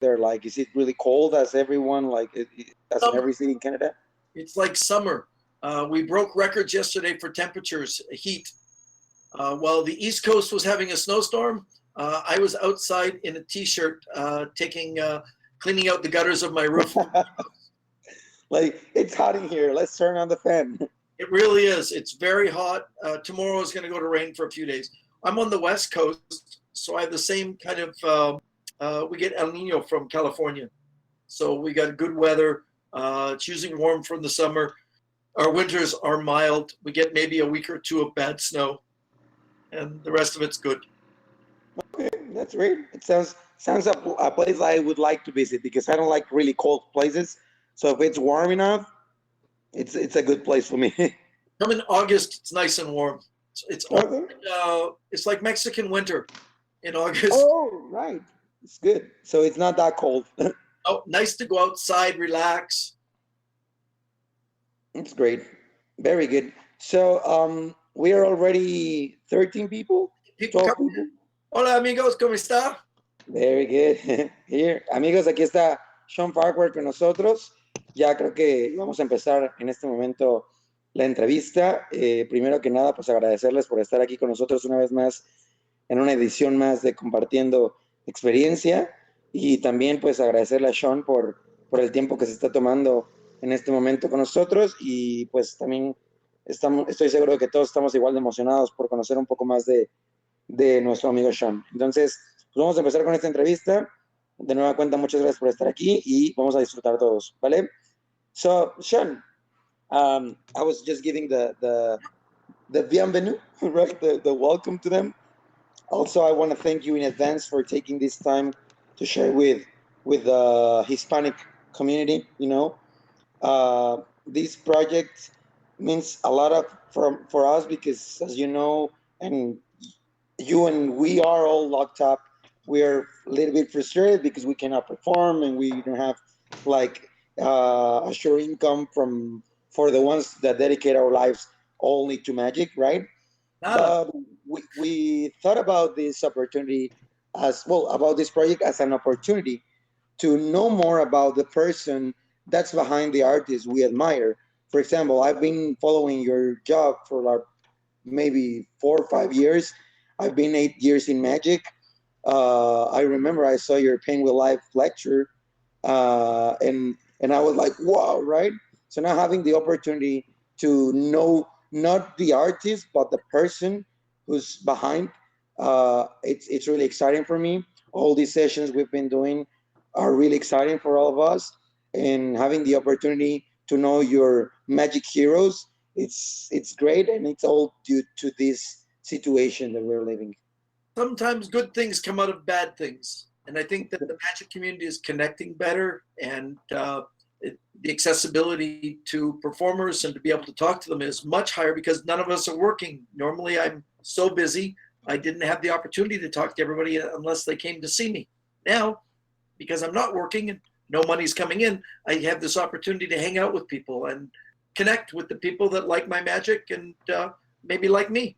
there like? Is it really cold as everyone, like, as in Summer. every city in Canada? It's like summer. We broke records yesterday for temperatures, heat. While the East Coast was having a snowstorm, I was outside in a t-shirt, cleaning out the gutters of my roof. Like, it's hot in here. Let's turn on the fan. It really is. It's very hot. Tomorrow is going to go to rain for a few days. I'm on the West Coast, so I have the same kind of, we get El Nino from California. So we got good weather. It's usually warm from the summer. Our winters are mild. We get maybe a week or two of bad snow, and the rest of it's good. Okay, that's great. It sounds a place I would like to visit because I don't like really cold places. So if it's warm enough, it's a good place for me. Come in August, it's nice and warm. Okay. It's like Mexican winter in August. Oh, right. It's good. So it's not that cold. Oh, nice to go outside, relax. It's great. Very good. So we are already 13 people, 12 people. Hola amigos, ¿cómo está? Very good. Here, amigos, aquí está Shawn Farquhar con nosotros. Ya creo que vamos a empezar en este momento la entrevista. Primero que nada, pues agradecerles por estar aquí con nosotros una vez más en una edición más de Compartiendo Experiencia, y también pues agradecerle a Shawn por el tiempo que se está tomando en este momento con nosotros, y pues también estoy seguro de que todos estamos igual de emocionados por conocer un poco más de nuestro amigo Shawn. Entonces, pues vamos a empezar con esta entrevista. De nueva cuenta, muchas gracias por estar aquí y vamos a disfrutar todos, ¿vale? So, Shawn, I was just giving the bienvenue, right? The welcome to them. Also, I want to thank you in advance for taking this time to share with the Hispanic community. You know, this project means a lot for us because, as you know, and you and we are all locked up. We are a little bit frustrated because we cannot perform and we don't have like a sure income for the ones that dedicate our lives only to magic, right? But we thought about this opportunity as well, about this project as an opportunity to know more about the person that's behind the artist we admire. For example, I've been following your job for like maybe 4 or 5 years. I've been 8 years in magic. I remember I saw your Pain with Life lecture, and I was like, wow, right? So now having the opportunity to know not the artist but the person who's behind, it's really exciting for me. All these sessions we've been doing are really exciting for all of us, and having the opportunity to know your magic heroes, it's great, and it's all due to this situation that we're living. Sometimes good things come out of bad things, and I think that the magic community is connecting better, and the accessibility to performers and to be able to talk to them is much higher because none of us are working. Normally, I'm so busy, I didn't have the opportunity to talk to everybody unless they came to see me. Now, because I'm not working and no money's coming in, I have this opportunity to hang out with people and connect with the people that like my magic and maybe like me.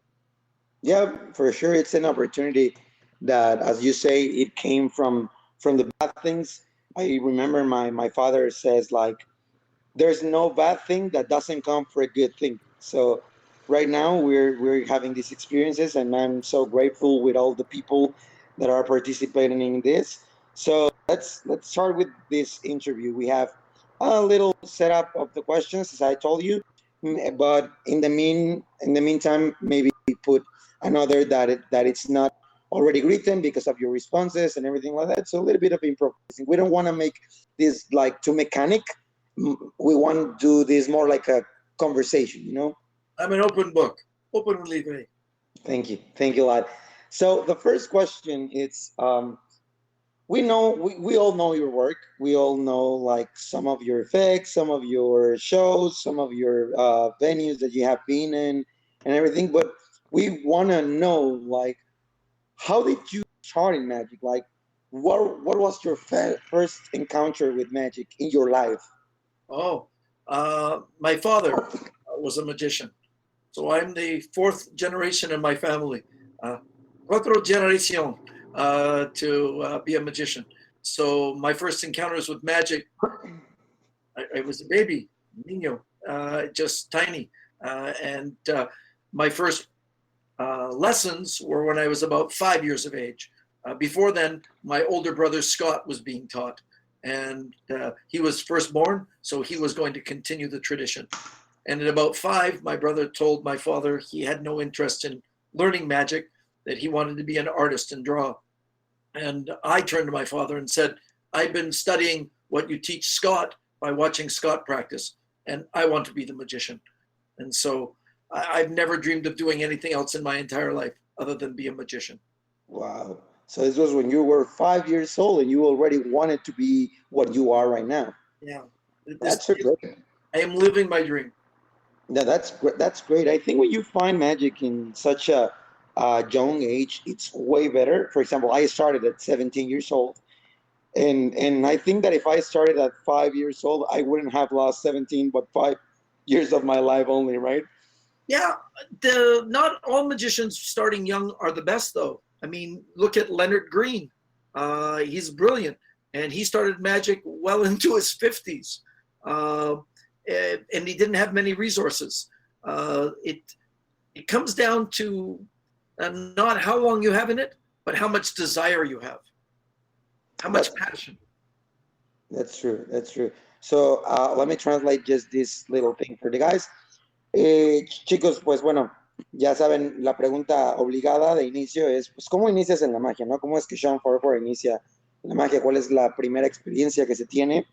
Yeah, for sure. It's an opportunity that, as you say, it came from the bad things. I remember my father says, like, there's no bad thing that doesn't come for a good thing. So right now we're having these experiences, and I'm so grateful with all the people that are participating in this. So let's start with this interview. We have a little setup of the questions, as I told you, but in the meantime, maybe we put another that it's not already written because of your responses and everything like that. So a little bit of improvising. We don't want to make this like too mechanic. We want to do this more like a conversation, you know? I'm an open book, open libre. Thank you a lot. So the first question is, we all know your work. We all know like some of your effects, some of your shows, some of your venues that you have been in and everything. But we want to know, like, how did you start in magic? Like, what was your first encounter with magic in your life? Oh, my father was a magician. So I'm the 4th generation in my family. Cuatro generación to be a magician. So my first encounters with magic, I was a baby, niño, just tiny. And my first lessons were when I was about 5 years of age. Before then, my older brother Scott was being taught, and he was firstborn, so he was going to continue the tradition. And at about 5, my brother told my father he had no interest in learning magic, that he wanted to be an artist and draw. And I turned to my father and said, I've been studying what you teach Scott by watching Scott practice, and I want to be the magician. And so I've never dreamed of doing anything else in my entire life other than be a magician. Wow. So this was when you were 5 years old and you already wanted to be what you are right now. Yeah. That's great. I am living my dream. Yeah, that's great. I think when you find magic in such a young age, it's way better. For example, I started at 17 years old. And I think that if I started at 5 years old, I wouldn't have lost 17, but 5 years of my life only, right? Yeah, not all magicians starting young are the best, though. I mean, look at Leonard Green. He's brilliant, and he started magic well into his 50s, and he didn't have many resources. It comes down to not how long you have in it, but how much desire you have, how much passion. That's true. That's true. So let me translate just this little thing for the guys. Chicos, pues bueno, ya saben, la pregunta obligada de inicio es, pues, ¿cómo inicias en la magia, no? ¿Cómo es que Shawn Farquhar inicia en la magia? ¿Cuál es la primera experiencia que se tiene?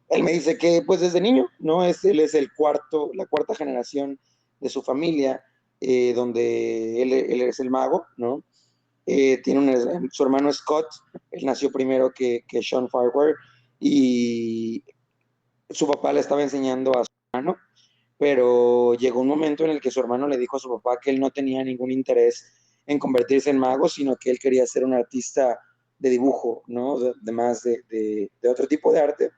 Él me dice que, pues, desde niño, ¿no? Él es la cuarta generación de su familia, donde él es el mago, ¿no? Tiene su hermano Scott, él nació primero que Shawn Farquhar, y su papá le estaba enseñando a su hermano, pero llegó un momento en el que su hermano le dijo a su papá que él no tenía ningún interés en convertirse en mago, sino que él quería ser un artista de dibujo, ¿no? De otro tipo de arte.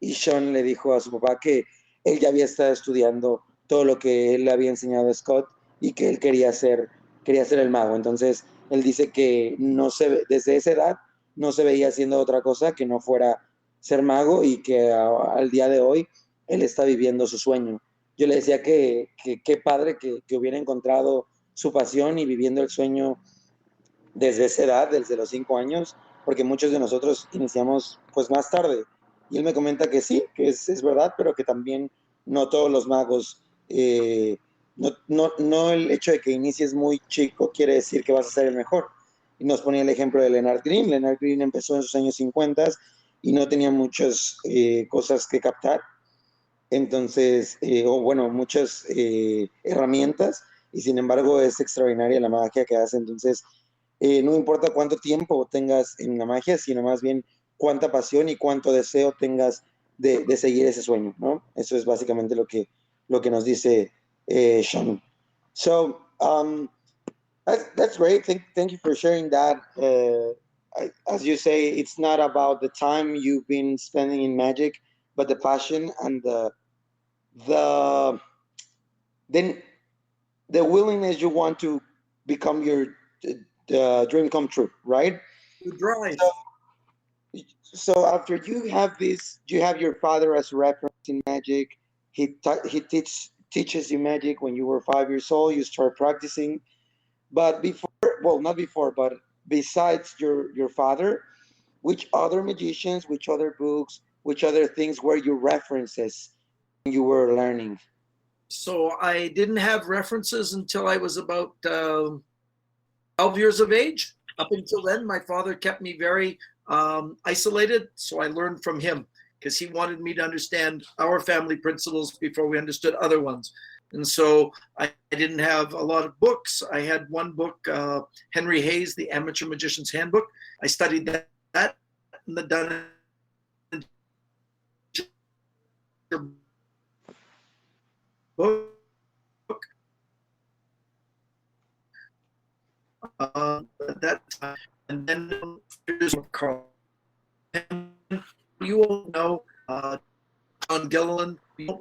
Y Shawn le dijo a su papá que él ya había estado estudiando todo lo que él le había enseñado a Scott y que él quería ser el mago. Entonces, él dice que desde esa edad no se veía haciendo otra cosa que no fuera ser mago, y que al día de hoy él está viviendo su sueño. Yo le decía que qué padre que hubiera encontrado su pasión y viviendo el sueño desde esa edad, desde los 5 años, porque muchos de nosotros iniciamos pues más tarde. Y él me comenta que sí, que es verdad, pero que también no todos los magos, no el hecho de que inicies muy chico quiere decir que vas a ser el mejor. Y nos ponía el ejemplo de Leonard Green. Leonard Green empezó en sus años 50 y no tenía muchas cosas que captar. Entonces, muchas herramientas, y sin embargo es extraordinaria la magia que hace. Entonces, no importa cuánto tiempo tengas en la magia, sino más bien cuánta pasión y cuánto deseo tengas de seguir ese sueño, ¿no? Eso es básicamente lo que nos dice Shawn. So, that's great. Thank you for sharing that. As you say, it's not about the time you've been spending in magic, but the passion and the willingness you want to become your dream come true, right? Drive. So after you have this, you have your father as a reference in magic. He teaches you magic when you were 5 years old. You start practicing, but not before, but besides your father, which other magicians, which other books, which other things were your references when you were learning? So I didn't have references until I was about 12 years of age. Up until then, my father kept me very isolated, so I learned from him because he wanted me to understand our family principles before we understood other ones. And so I didn't have a lot of books. I had one book, Henry Hayes, The Amateur Magician's Handbook. I studied that in the Dunn book. At that time, and then Carl. You won't know John Gilliland. You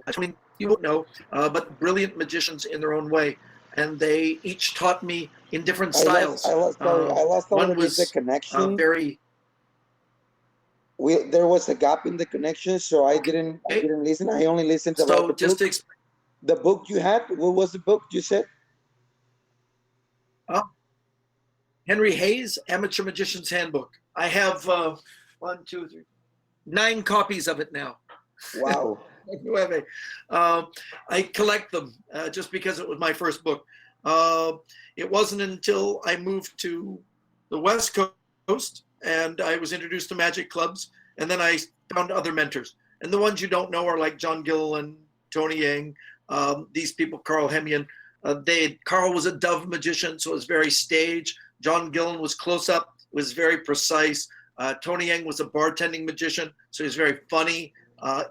won't know, but brilliant magicians in their own way, and they each taught me in different styles. I lost one was the connection. Very. there was a gap in the connection, so I didn't listen. I only listened about So the just book. to explain, The book you had, what was the book you said? Henry Hayes, Amateur Magician's Handbook. I have 9 copies of it now. Wow. I collect them just because it was my first book. It wasn't until I moved to the West Coast and I was introduced to magic clubs, and then I found other mentors. And the ones you don't know are like John Gilliland, Tony Yang, these people, Carl Hemian. Carl was a dove magician, so it was very stage. John Gilliland was close up, was very precise. Tony Yang was a bartending magician, so he was very funny.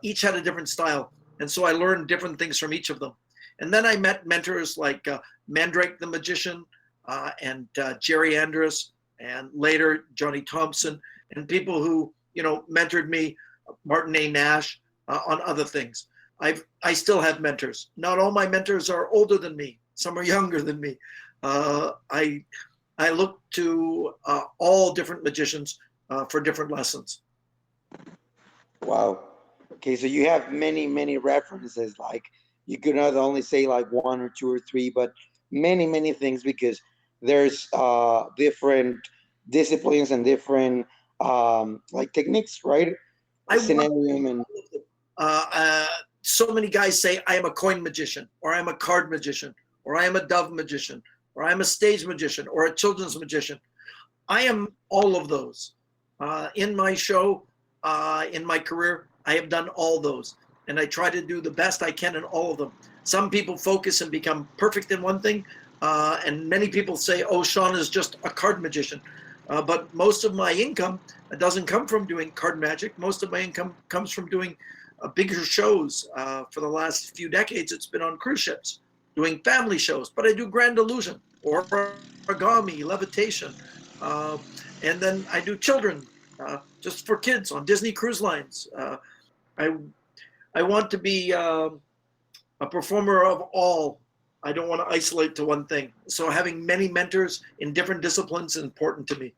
Each had a different style. And so I learned different things from each of them. And then I met mentors like Mandrake the Magician and Jerry Andrus, and later Johnny Thompson, and people who, mentored me, Martin A. Nash, on other things. I still have mentors. Not all my mentors are older than me. Some are younger than me. I look to all different magicians for different lessons. Wow. Okay, so you have many, many references. Like, you could not only say like 1 or 2 or 3, but many, many things, because there's different disciplines and different like techniques, right? So many guys say I am a coin magician, or I'm a card magician, or I am a dove magician, or I'm a stage magician, or a children's magician. I am all of those. In my show, in my career, I have done all those, and I try to do the best I can in all of them. Some people focus and become perfect in one thing, and many people say, oh, Shawn is just a card magician. But most of my income doesn't come from doing card magic. Most of my income comes from doing bigger shows. For the last few decades, it's been on cruise ships, doing family shows. But I do Grand Illusion, or origami, levitation. And then I do children, just for kids on Disney Cruise Lines. I want to be a performer of all. I don't want to isolate to one thing. So having many mentors in different disciplines is important to me.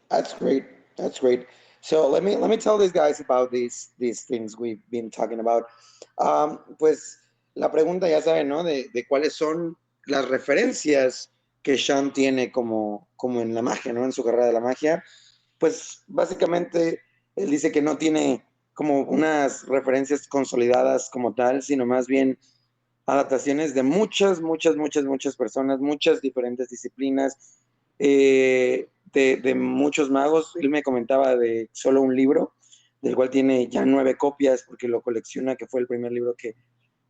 That's great. That's great. So let me tell these guys about these things we've been talking about. Pues la pregunta, ya saben, ¿no? De cuáles son las referencias que Shawn tiene como en la magia, ¿no? En su carrera de la magia. Pues básicamente él dice que no tiene como unas referencias consolidadas como tal, sino más bien adaptaciones de muchas personas, muchas diferentes disciplinas, de muchos magos. Él me comentaba de solo un libro, del cual tiene ya 9 copias, porque lo colecciona, que fue el primer libro que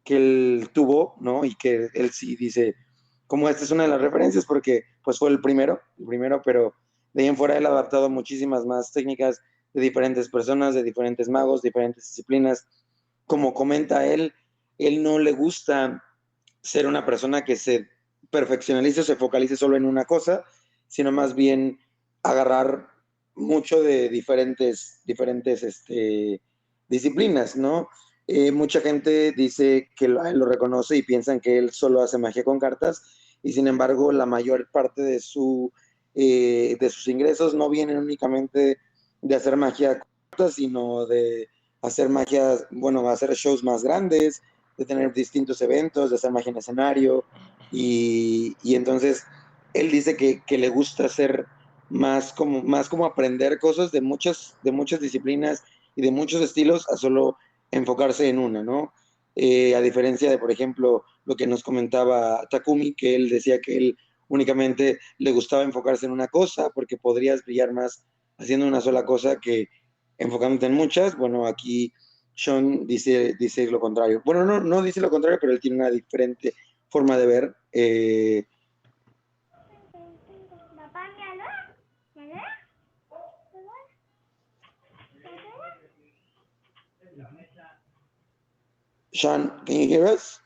él tuvo, ¿no? Y que él sí dice, como esta es una de las referencias, porque pues fue el primero, pero de ahí en fuera él ha adaptado muchísimas más técnicas de diferentes personas, de diferentes magos, diferentes disciplinas. Como comenta él no le gusta ser una persona que se perfeccionalice o se focalice solo en una cosa, sino más bien agarrar mucho de diferentes disciplinas, ¿no? Mucha gente dice que lo reconoce y piensan que él solo hace magia con cartas, y sin embargo la mayor parte de sus ingresos no vienen únicamente de hacer magia con cartas, sino de hacer magia, bueno, hacer shows más grandes, de tener distintos eventos, de hacer magia en escenario, y entonces él dice que le gusta hacer más como aprender cosas de muchas disciplinas y de muchos estilos, a solo enfocarse en una, ¿no? A diferencia de, por ejemplo, lo que nos comentaba Takumi, que él decía que él únicamente le gustaba enfocarse en una cosa, porque podrías brillar más haciendo una sola cosa que enfocándote en muchas. Bueno, aquí Shawn dice lo contrario. Bueno, no dice lo contrario, pero él tiene una diferente forma de ver. Shawn, can you hear us?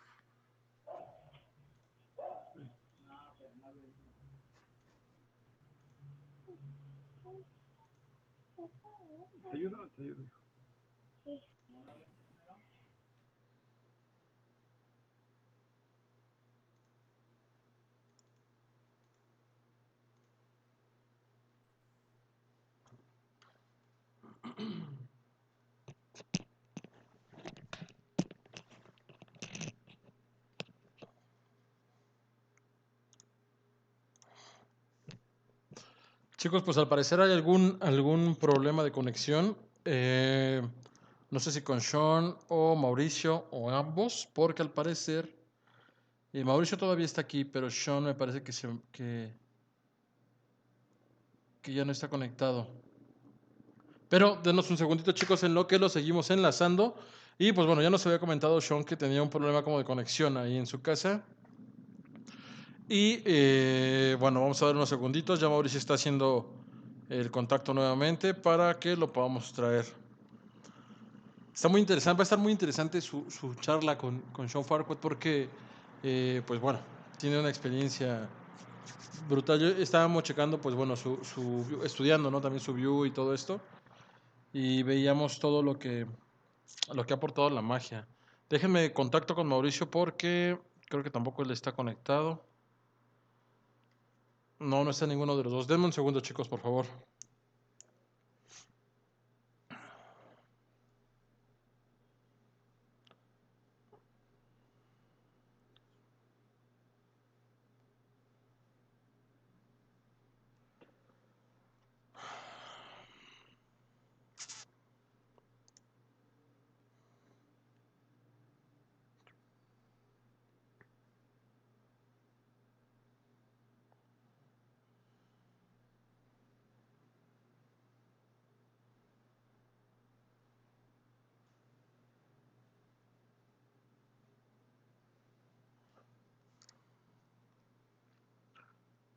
Chicos, pues al parecer hay algún problema de conexión. No sé si con Shawn o Mauricio o ambos, porque al parecer Mauricio todavía está aquí, pero Shawn me parece que ya no está conectado. Pero denos un segundito, chicos, en lo que lo seguimos enlazando. Y pues bueno, ya nos había comentado Shawn que tenía un problema como de conexión ahí en su casa. Y bueno, vamos a dar unos segunditos. Ya Mauricio está haciendo el contacto nuevamente para que lo podamos traer. Está muy interesante, va a estar muy interesante su charla con Shawn Farquhar porque, pues bueno, tiene una experiencia brutal. Yo estábamos checando, pues bueno, estudiando, ¿no? También su view y todo esto. Y veíamos todo lo que ha aportado la magia. Déjenme contacto con Mauricio porque creo que tampoco él está conectado. No está ninguno de los dos. Denme un segundo, chicos, por favor.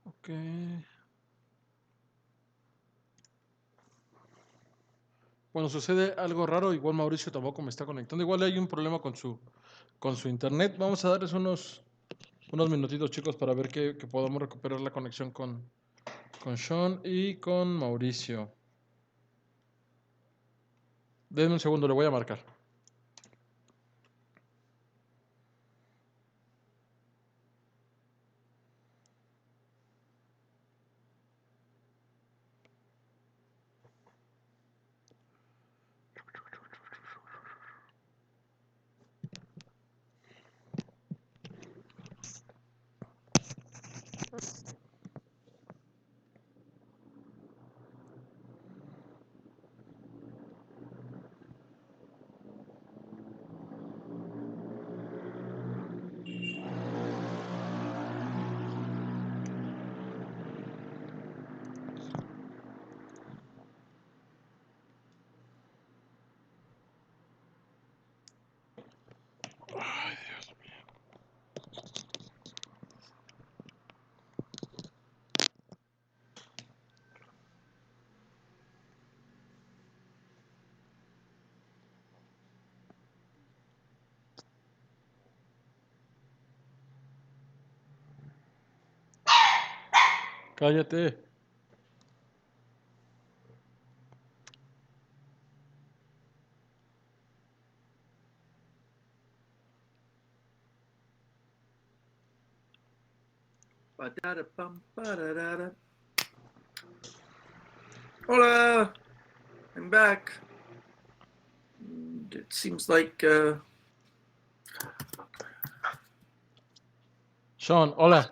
Ok. Bueno, sucede algo raro. Igual Mauricio tampoco me está conectando. Igual hay un problema con su internet. Vamos a darles unos minutitos, chicos, para ver que podamos recuperar la conexión con Shawn y con Mauricio. Denme un segundo, le voy a marcar. Cállate. Hola, I'm back. It seems like Shawn, hola.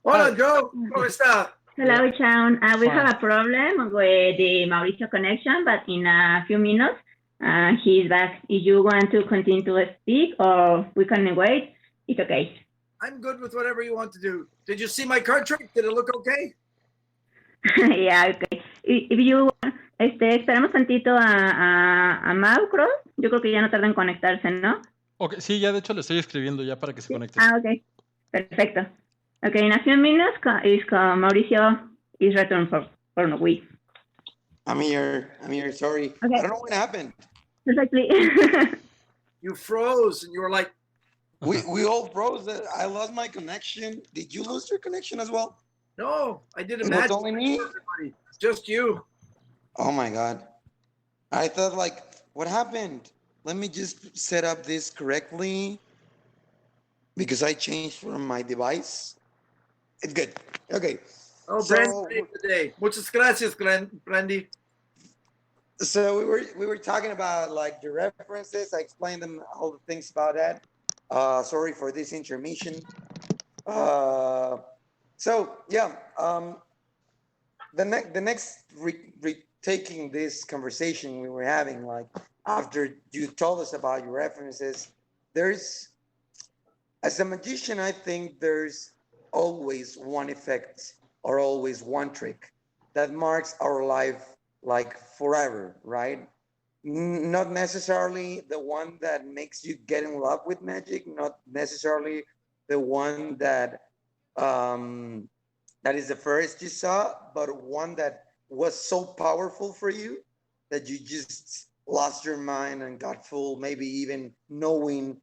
Hola, Joe. ¿Cómo está? Hello, Shawn. We Fine. have a problem with the Mauricio connection, but in a few minutes, he's back. If you want to continue to speak or we can wait, it's okay. I'm good with whatever you want to do. Did you see my card trick? Did it look okay? Yeah, okay. If you esperamos tantito a Mau Cross. Yo creo que ya no tarda en conectarse, ¿no? Ok, sí, ya de hecho le estoy escribiendo ya para que se conecte. Okay. Perfecto. Okay, in a few minutes, Mauricio is returned for a week. I'm here. Sorry. Okay. I don't know what happened. Perfectly. You froze and you were like, We all froze. I lost my connection. Did you lose your connection as well? no, I did It was imagine only me? just you. Oh my God. I thought like, what happened? Let me just set up this correctly because I changed from my device. It's good. Okay. Oh, So- Brandy saved the day. Muchas gracias, Brandy. So we were talking about like the references. I explained them all the things about that. Sorry for this intermission. So yeah, the next taking this conversation we were having, like after you told us about your references, there's, as a magician, I think there's always one effect or always one trick that marks our life like forever, right? Not necessarily the one that makes you get in love with magic, not necessarily the one that um, that is the first you saw, but one that was so powerful for you that you just lost your mind and got full, maybe even knowing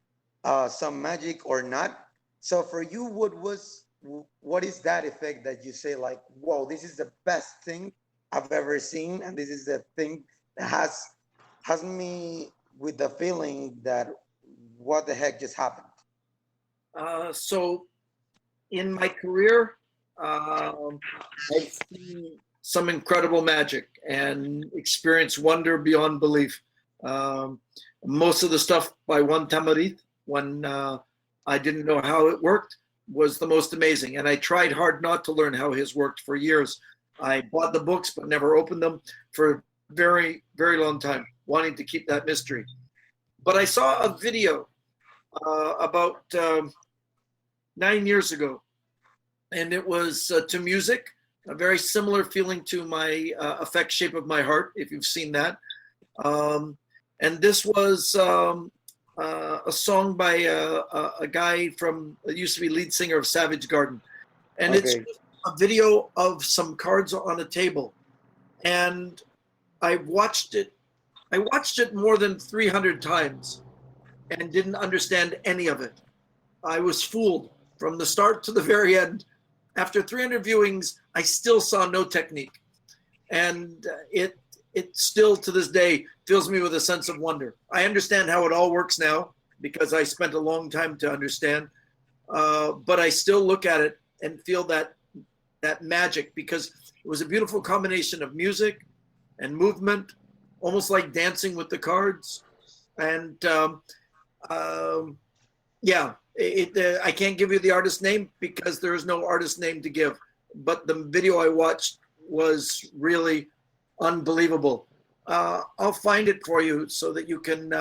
some magic or not. So for you, what is that effect that you say like, whoa, this is the best thing I've ever seen, and this is the thing that has me with the feeling that what the heck just happened? So in my career, I've seen some incredible magic and experienced wonder beyond belief. Most of the stuff by Juan Tamarit, when I didn't know how it worked, was the most amazing. And I tried hard not to learn how his worked for years. I bought the books but never opened them for a very, very long time, wanting to keep that mystery. But I saw a video about 9 years ago, and it was to music, a very similar feeling to my Effect Shape of My Heart, if you've seen that. And this was a song by a guy from, used to be lead singer of Savage Garden. And it's a video of some cards on a table. And I watched it more than 300 times and didn't understand any of it. I was fooled from the start to the very end. After 300 viewings, I still saw no technique. And it still to this day fills me with a sense of wonder. I understand how it all works now because I spent a long time to understand. But I still look at it and feel that magic, because it was a beautiful combination of music and movement, almost like dancing with the cards. And yeah, I can't give you the artist name because there is no artist name to give. But the video I watched was really unbelievable. I'll find it for you so that you can.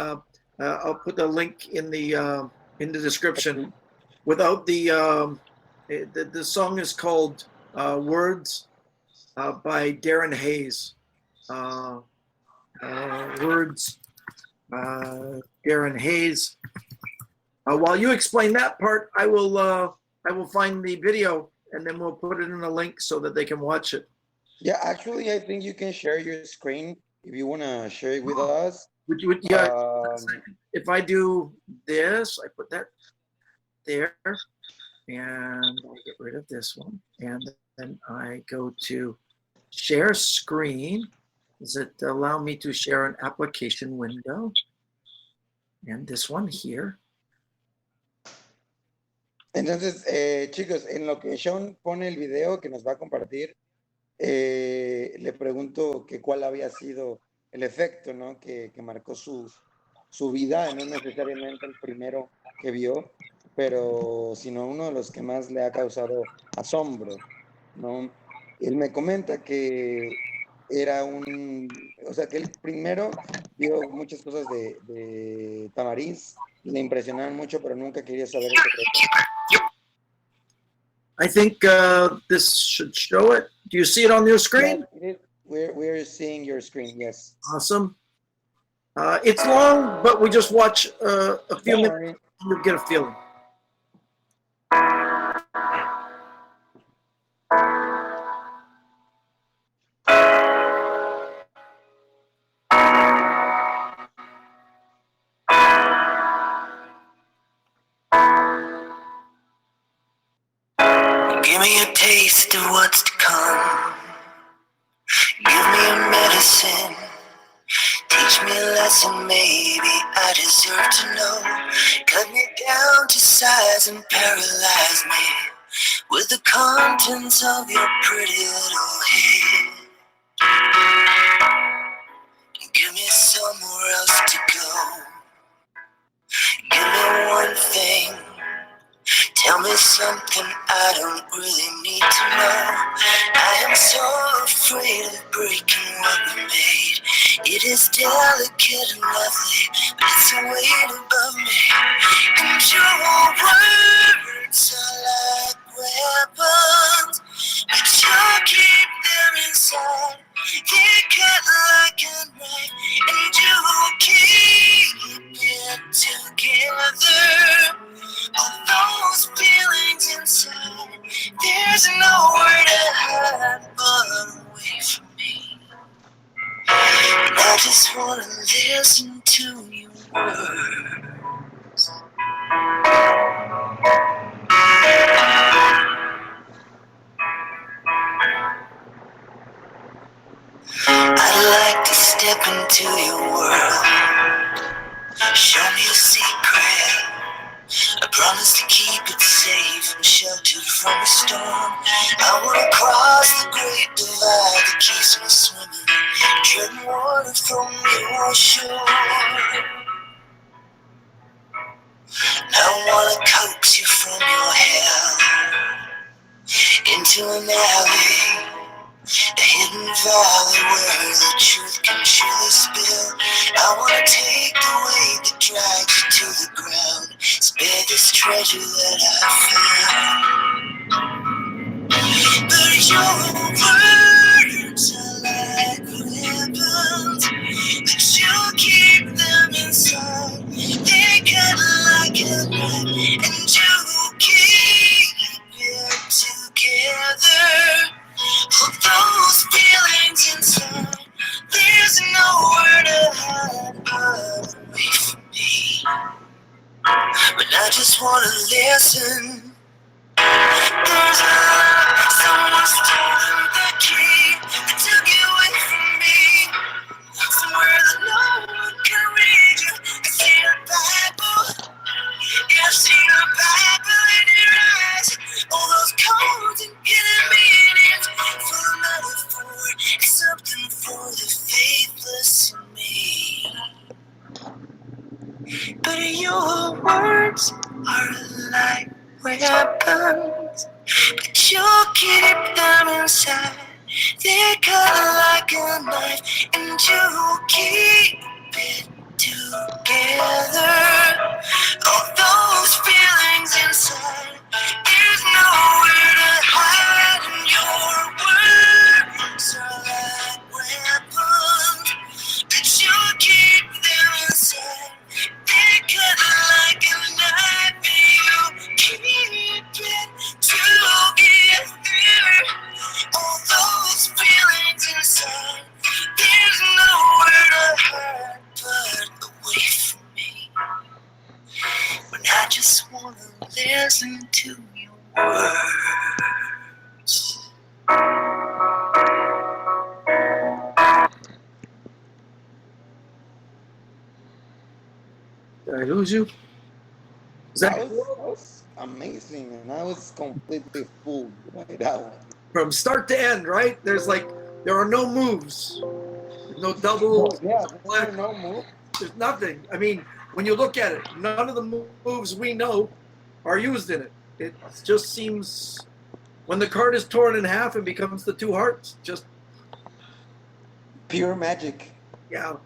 I'll put the link in the description. Without the song is called "Words" by Darren Hayes. Words, Darren Hayes. While you explain that part, I will find the video and then we'll put it in a link so that they can watch it. Yeah, actually, I think you can share your screen if you want to share it with us. Yeah. If I do this, I put that there, and I get rid of this one, and then I go to share screen. Does it allow me to share an application window? And this one here. Entonces, chicos, en lo que Shawn pone el video que nos va a compartir, le pregunto que cuál había sido el efecto, ¿no? que marcó su vida, no necesariamente el primero que vio, pero sino uno de los que más le ha causado asombro, ¿no? Él me comenta que era o sea, que él primero vio muchas cosas de Tamariz, le impresionaron mucho, pero nunca quería saber el secreto. I think this should show it. Do you see it on your screen? Yes, we're seeing your screen, yes. Awesome. It's long, but we just watch a few minutes and you'll get a feeling. Give me a taste of what's to come. Give me a medicine. Teach me a lesson maybe I deserve to know. Cut me down to size and paralyze me with the contents of your pretty little head. give me somewhere else to go. Give me one thing. Tell me something I don't really need to know. I am so afraid of breaking what we made. It is delicate and lovely, but it's a weight above me. And your words are like weapons, but you keep them inside. They cut like a knife, and you keep it together. All those feelings inside, there's nowhere to hide but away from me. And I just wanna listen to your words. I'd like to step into your world. Show me a secret. I promise to keep it safe and sheltered from the storm. I wanna cross the great divide that keeps me swimming, treading water from your shore. And I wanna coax you from your hell into an alley, a hidden valley where the truth can truly spill. I wanna take the weight that drags you to the ground, spare this treasure that I found. But your words are like weapons, but you keep them inside. They cut like a knife, and you keep it together. All those feelings inside, there's nowhere to hide but away from me. But I just wanna listen. There's a love, someone stolen the key that took you away from me. Somewhere that no one can read you. I see the Bible, yeah, I see the Bible in your eyes. All those codes and hidden meanings, full of metaphor, something for the faithless in me. But your words are like weapons, but you keep them inside. They cut like a knife, and you keep it together. All those feelings inside, there's nowhere to hide. And your words are like weapons, but you keep them inside. They cut like a knife, and you keep it together. All those feelings inside, there's nowhere to hide but away from me. When I just wanna listen to your words. Did I lose you? Is that That was amazing, and I was completely fooled by that one. from start to end, right? There are no moves, no double, Yeah, there are no move. there's nothing. I mean, when you look at it, none of the moves we know are used in it. It just seems when the card is torn in half, it becomes the two hearts. Just Pure magic. yeah,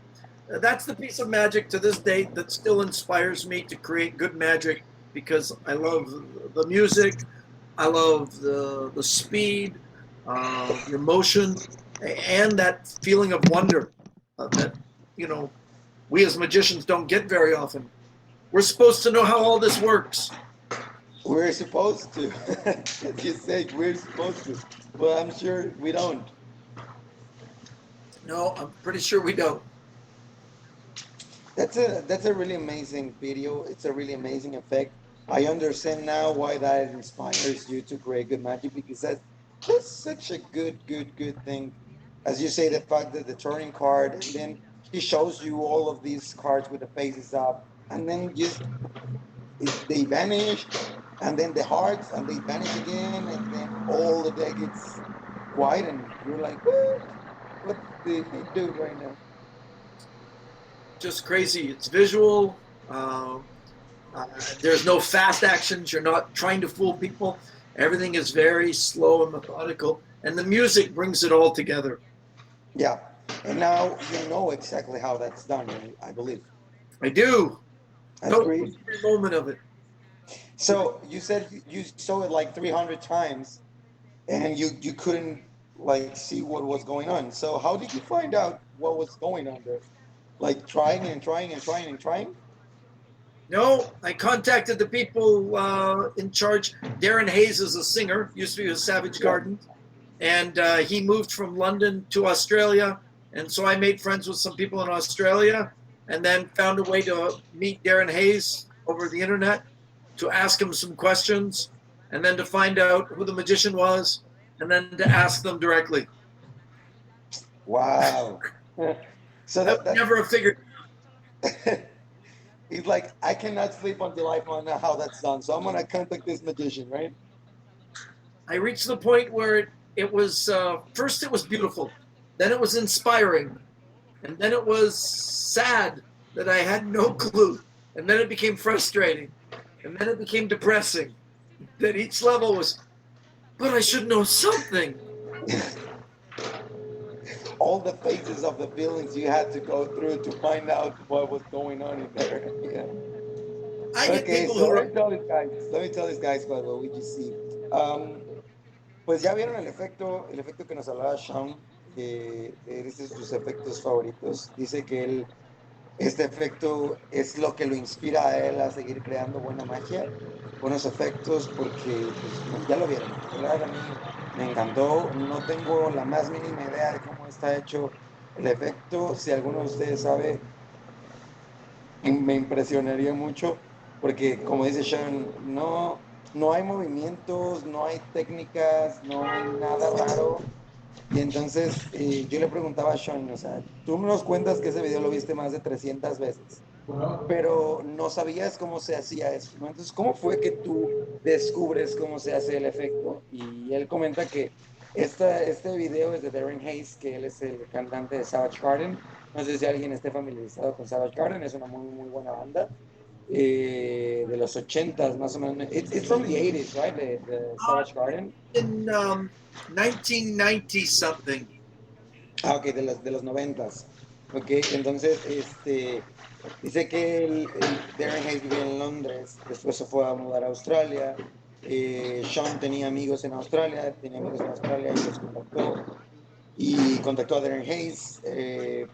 that's the piece of magic to this date that still inspires me to create good magic, because I love the music, I love the speed, the emotion, and that feeling of wonder that, you know, we as magicians don't get very often. We're supposed to know how all this works. We're supposed to. As you say, we're supposed to. But I'm sure we don't. No, I'm pretty sure we don't. That's a really amazing video. It's a really amazing effect. I understand now why that inspires you to create good magic, because that's such a good thing. As you say, the fact that the turning card, and then he shows you all of these cards with the faces up, and then they vanish, and then the hearts, and they vanish again, and then all the deck gets quiet, and you're like, what did he do right now? just crazy. It's visual. There's no fast actions. You're not trying to fool people. Everything is very slow and methodical, and the music brings it all together. Yeah, and now you know exactly how that's done, I believe. I do. That's great. Every moment of it. So you said you saw it like 300 times, and you couldn't like see what was going on. So how did you find out what was going on there? Like trying and trying and trying and trying? No, I contacted the people in charge. Darren Hayes is a singer, used to be with Savage Garden, and he moved from London to Australia. And so I made friends with some people in Australia, and then found a way to meet Darren Hayes over the internet, to ask him some questions, and then to find out who the magician was, and then to ask them directly. Wow. So I never have figured. He's like, I cannot sleep until I find out how that's done. So I'm gonna contact this magician, right? I reached the point where it was first it was beautiful, then it was inspiring, and then it was sad that I had no clue, and then it became frustrating, and then it became depressing. That each level was, but I should know something. All the phases of the feelings you had to go through to find out what was going on in there. Yeah. I get Okay, people so who let me tell these guys what we just see. Pues ya vieron el efecto que nos hablaba Shawn, dice sus efectos favoritos. Dice que este efecto es lo que lo inspira a él a seguir creando buena magia, buenos efectos, porque pues, ya lo vieron. La verdad, a mí me encantó. No tengo la más mínima idea de cómo está hecho el efecto. Si alguno de ustedes sabe, me impresionaría mucho, porque como dice Shawn, no hay movimientos, no hay técnicas, no hay nada raro. Y entonces yo le preguntaba a Shawn, o sea, tú nos cuentas que ese video lo viste más de 300 veces, pero no sabías cómo se hacía eso, ¿no? Entonces, ¿cómo fue que tú descubres cómo se hace el efecto? Y él comenta que este video es de Darren Hayes, que él es el cantante de Savage Garden. No sé si alguien esté familiarizado con Savage Garden, es una muy, muy buena banda. De los 80s, más o menos. It's from the 80s, right? The Savage Garden. In 1990 something. Ah, ok, de los 90s. Ok, entonces, dice que el Darren Hayes vivía en Londres, después se fue a mudar a Australia. Shawn tenía amigos en Australia, y los contactó. Y contactó a Darren Hayes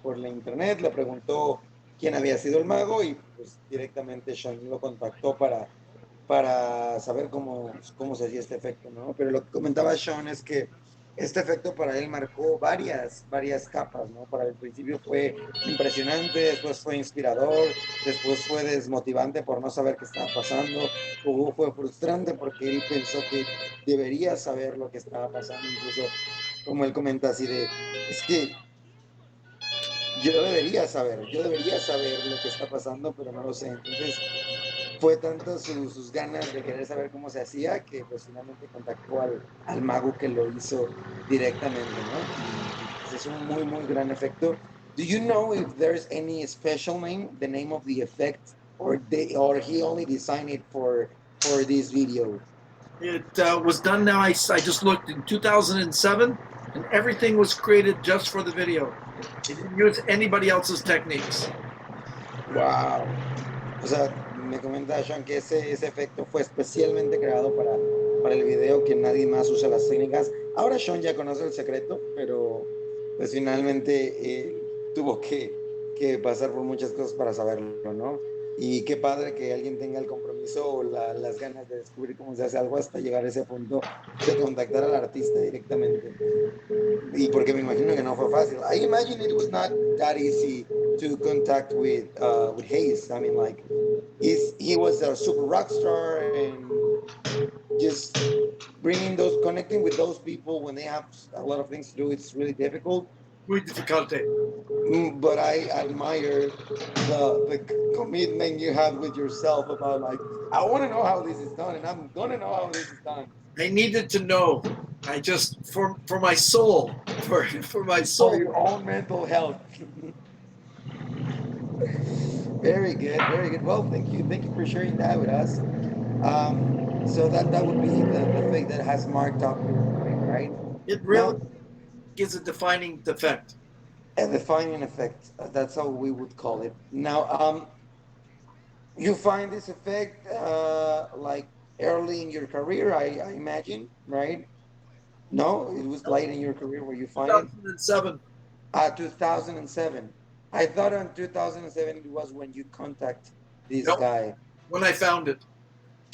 por la internet, le preguntó quién había sido el mago y pues directamente Shawn lo contactó para saber cómo se hacía este efecto, ¿no? Pero lo que comentaba Shawn es que este efecto para él marcó varias capas, ¿no? Para el principio fue impresionante, después fue inspirador, después fue desmotivante por no saber qué estaba pasando, luego fue frustrante porque él pensó que debería saber lo que estaba pasando, incluso como él comenta así de, es que yo debería saber lo que está pasando, pero no lo sé. Entonces fue tanto sus ganas de querer saber cómo se hacía que pues finalmente contactó al mago que lo hizo directamente, ¿no? Y pues, es un muy, muy gran efecto. Do you know if there's any special name, the name of the effect, or he only designed it for this video? It was done now, I just looked in 2007, and everything was created just for the video. It didn't use anybody else's techniques. Wow. O sea, me comenta Shawn que ese efecto fue especialmente creado para el video, que nadie más usa las técnicas. Ahora Shawn ya conoce el secreto, pero pues finalmente tuvo que pasar por muchas cosas para saberlo, ¿no? Y qué padre que alguien tenga el compromiso o las ganas de descubrir cómo se hace algo hasta llegar a ese punto de contactar al artista directamente. Y porque me imagino que no fue fácil. I imagine it was not that easy to contact with Hayes. I mean, like, he was a super rock star, and just connecting with those people when they have a lot of things to do, it's really difficult. Muy difficult. But I admire the commitment you have with yourself about, like, I want to know how this is done, and I'm going to know how this is done. I needed to know. I just, for my soul, for my soul. For your own mental health. Very good, very good. Well, thank you for sharing that with us. So that would be the thing that has marked up your brain, right? It Now, really gives a defining effect. a defining effect. That's how we would call it. Now, you find this effect like early in your career, I imagine, right? No, it was late in your career where you find it. 2007. 2007. I thought in 2007 it was when you contact this Nope. guy. When I found it.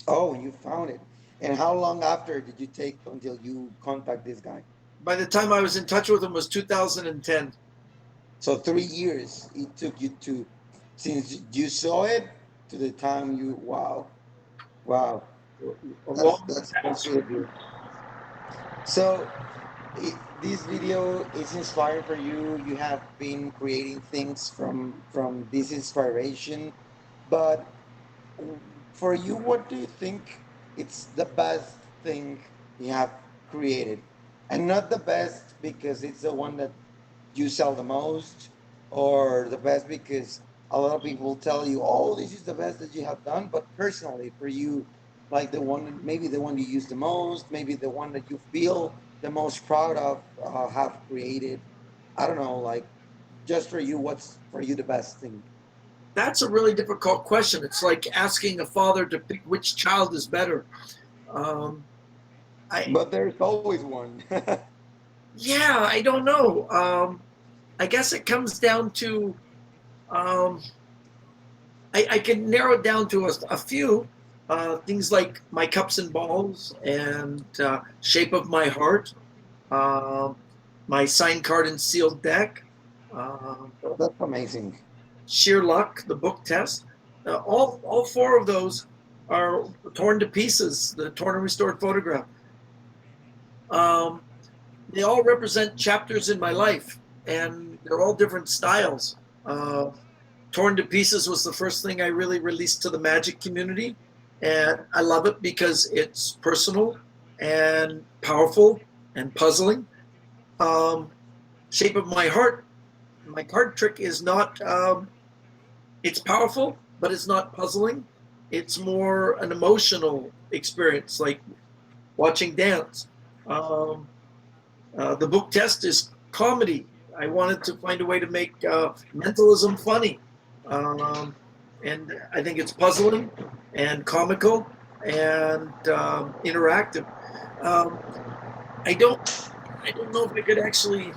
Oh, you found it. And how long after did you take until you contact this guy? By the time I was in touch with him was 2010. So 3 years it took you to, since you saw it to the time you, wow, that's really good. So this video is inspiring for you. You have been creating things from this inspiration, but for you, what do you think it's the best thing you have created? And not the best because it's the one that you sell the most, or the best because a lot of people tell you, oh, this is the best that you have done. But personally, for you, like the one, maybe the one you use the most, maybe the one that you feel the most proud of have created. I don't know, like just for you, what's for you the best thing? That's a really difficult question. It's like asking a father to pick which child is better. But there's always one. Yeah, I don't know. I guess it comes down to, I can narrow it down to a few things like my cups and balls and shape of my heart, my signed card and sealed deck. That's amazing. Sheer luck, the book test. All four of those are torn to pieces, the torn and restored photograph. They all represent chapters in my life, and they're all different styles. Torn to Pieces was the first thing I really released to the magic community, and I love it because it's personal and powerful and puzzling. Shape of My Heart, my card trick is not, it's powerful, but it's not puzzling. It's more an emotional experience, like watching dance. The book test is comedy. I wanted to find a way to make mentalism funny. And I think it's puzzling and comical and interactive. I don't know if I could actually.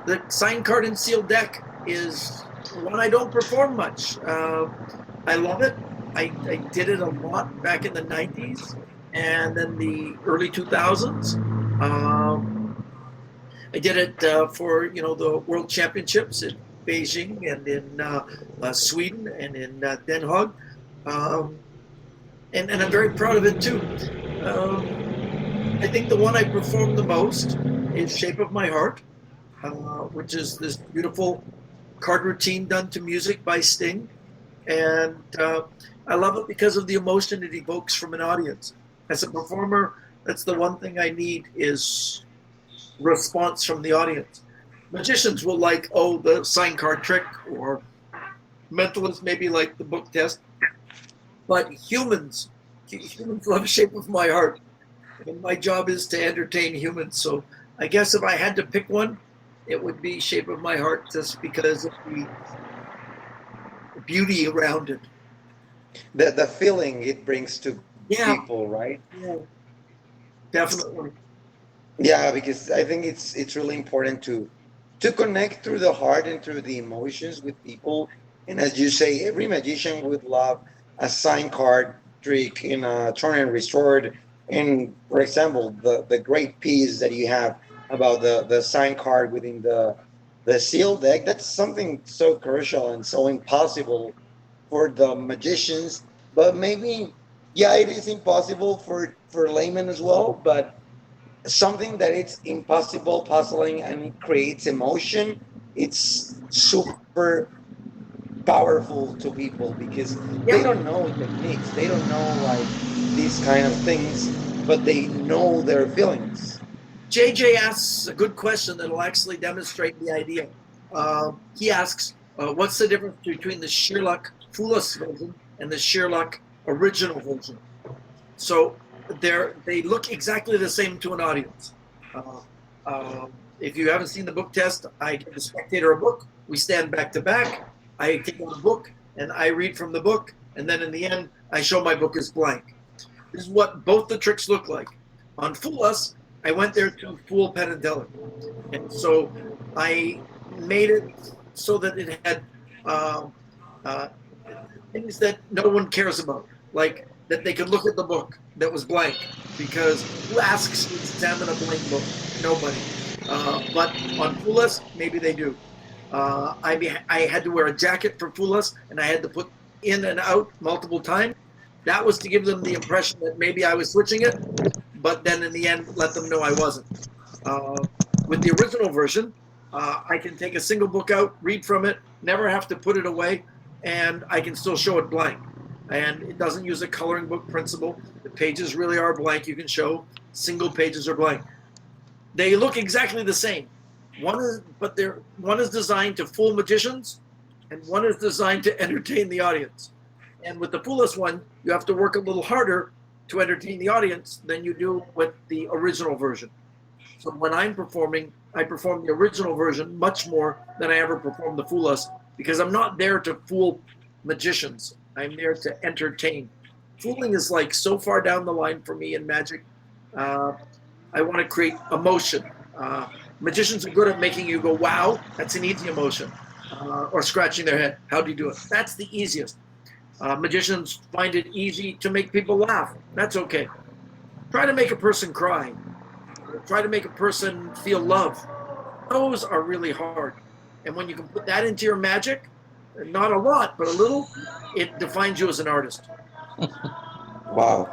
The signed card and sealed deck is one I don't perform much. I love it. I did it a lot back in the 90s and then the early 2000s. I did it for the World Championships in Beijing and in Sweden and in Den Haag, and I'm very proud of it too. I think the one I perform the most is Shape of My Heart, which is this beautiful card routine done to music by Sting, and I love it because of the emotion it evokes from an audience. As a performer, that's the one thing I need is response from the audience. Magicians will like, the sign card trick, or mentalists maybe like the book test, but humans love Shape of My Heart, and my job is to entertain humans. So I guess if I had to pick one, it would be Shape of My Heart, just because of the beauty around it. The feeling it brings to people, right? Yeah, definitely. Yeah, because I think it's really important to connect through the heart and through the emotions with people. And as you say, every magician would love a sign card trick in a turn and restored. And for example, the great piece that you have about the sign card within the seal deck, that's something so crucial and so impossible for the magicians. But maybe, yeah, it is impossible for laymen as well, but something that it's impossible, puzzling, and it creates emotion, it's super powerful to people because they don't know techniques, they don't know like these kind of things, but they know their feelings. JJ asks a good question that will actually demonstrate the idea. He asks, what's the difference between the sheer luck Fool Us version and the Sherlock original version. So they look exactly the same to an audience. If you haven't seen the book test, I give the spectator a book. We stand back to back. I take out a book and I read from the book. And then in the end, I show my book is blank. This is what both the tricks look like. On Fool Us, I went there to fool Penn and Teller. And so I made it so that it had things that no one cares about, like that they could look at the book that was blank, because who asks to examine a blank book? Nobody. But on Fool Us, maybe they do. I had to wear a jacket for Fool Us, and I had to put in and out multiple times. That was to give them the impression that maybe I was switching it, but then in the end, let them know I wasn't. With the original version, I can take a single book out, read from it, never have to put it away, and I can still show it blank. And it doesn't use a coloring book principle. The pages really are blank. You can show single pages are blank. They look exactly the same. One is designed to fool magicians, and one is designed to entertain the audience. And with the Fool Us one, you have to work a little harder to entertain the audience than you do with the original version. So when I'm performing, I perform the original version much more than I ever perform the Fool Us, because I'm not there to fool magicians. I'm there to entertain. Fooling is like so far down the line for me in magic. I want to create emotion. Magicians are good at making you go, wow, that's an easy emotion. Or scratching their head, how do you do it? That's the easiest. Magicians find it easy to make people laugh. That's okay. Try to make a person cry. Try to make a person feel love. Those are really hard. And when you can put that into your magic, not a lot, but a little, it defines you as an artist. Wow.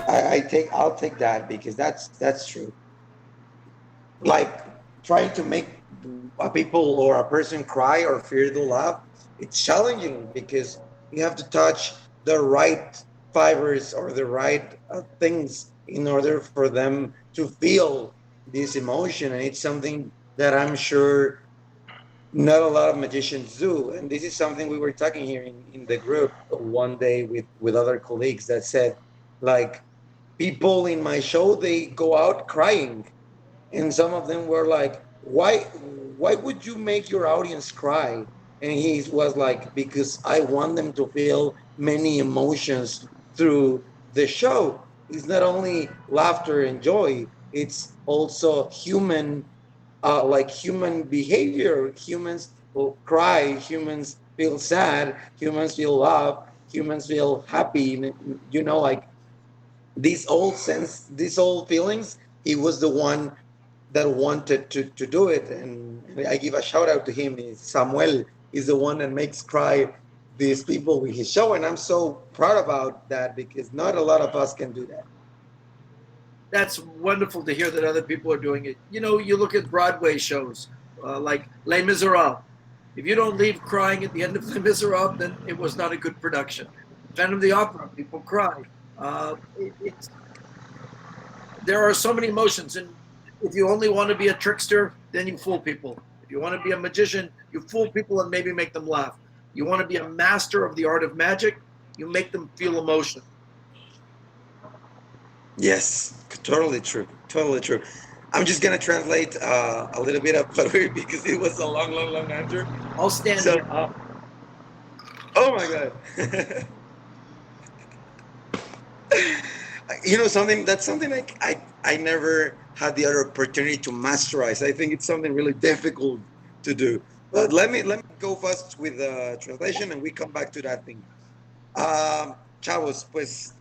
I'll take that, because that's true. Like trying to make a people or a person cry or feel the love, it's challenging, because you have to touch the right fibers or the right things in order for them to feel this emotion. And it's something that I'm sure not a lot of magicians do. And this is something we were talking here in the group one day with other colleagues, that said, like, people in my show, they go out crying. And some of them were like, why would you make your audience cry? And he was like, because I want them to feel many emotions through the show. It's not only laughter and joy, it's also human, like human behavior. Humans will cry, humans feel sad, humans feel love, humans feel happy. You know, like these old feelings, he was the one that wanted to do it. And I give a shout out to him. Samuel is the one that makes cry these people with his show. And I'm so proud about that, because not a lot of us can do that. That's wonderful to hear that other people are doing it. You know, you look at Broadway shows like Les Miserables. If you don't leave crying at the end of Les Miserables, then it was not a good production. Phantom of the Opera, people cry. There are so many emotions. And if you only want to be a trickster, then you fool people. If you want to be a magician, you fool people and maybe make them laugh. You want to be a master of the art of magic, you make them feel emotion. Yes, totally true. Totally true. I'm just going to translate a little bit of Farouk, because it was a long answer. I'll stand So, here. oh my God. You know, that's something like I never had the other opportunity to masterize. I think it's something really difficult to do. But let me go first with the translation, and we come back to that thing. Chavos, pues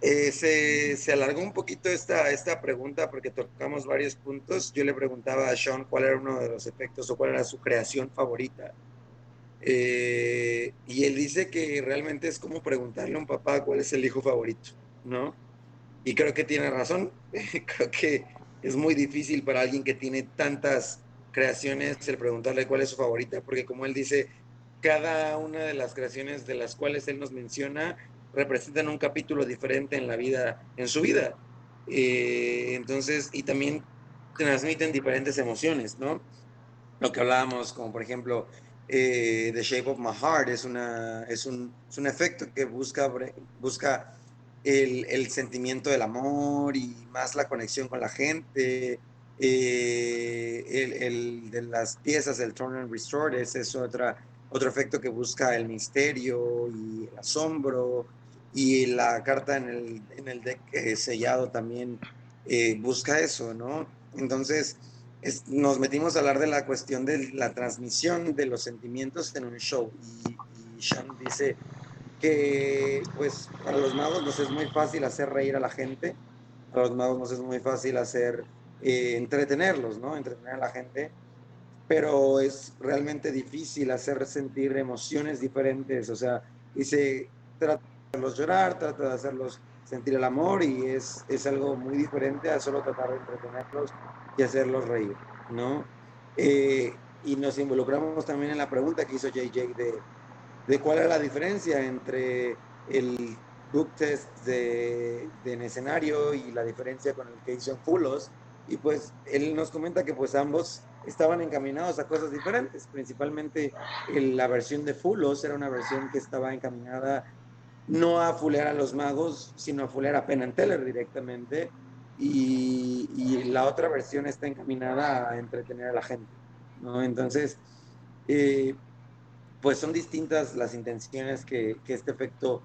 se alargó un poquito esta pregunta, porque tocamos varios puntos. Yo le preguntaba a Shawn cuál era uno de los efectos o cuál era su creación favorita. Y él dice que realmente es como preguntarle a un papá cuál es el hijo favorito, ¿no? Y creo que tiene razón. Creo que es muy difícil para alguien que tiene tantas creaciones el preguntarle cuál es su favorita, porque como él dice, cada una de las creaciones de las cuales él nos menciona representan un capítulo diferente en la vida, en su vida. Entonces, y también transmiten diferentes emociones, ¿no? Lo que hablábamos, como por ejemplo, The Shape of My Heart es un efecto que busca el sentimiento del amor y más la conexión con la gente. El de las piezas, el Turn and Restore, ese es otro efecto que busca el misterio y el asombro. Y la carta en el deck sellado también busca eso, ¿no? Entonces, nos metimos a hablar de la cuestión de la transmisión de los sentimientos en un show. Y Shawn dice que, pues, para los magos nos es muy fácil hacer reír a la gente, para los magos nos es muy fácil hacer entretenerlos, ¿no? Entretener a la gente, pero es realmente difícil hacer sentir emociones diferentes. O sea, dice, trata de hacerlos llorar, trata de hacerlos sentir el amor, y es algo muy diferente a solo tratar de entretenerlos y hacerlos reír, ¿no? Y nos involucramos también en la pregunta que hizo JJ de cuál era la diferencia entre el book test en escenario y la diferencia con el que hizo en Fulos. Y pues él nos comenta que pues ambos estaban encaminados a cosas diferentes. Principalmente la versión de Fulos era una versión que estaba encaminada no a fulear a los magos, sino a fulear a Penn and Teller directamente. Y la otra versión está encaminada a entretener a la gente, ¿no? Entonces, pues son distintas las intenciones que este efecto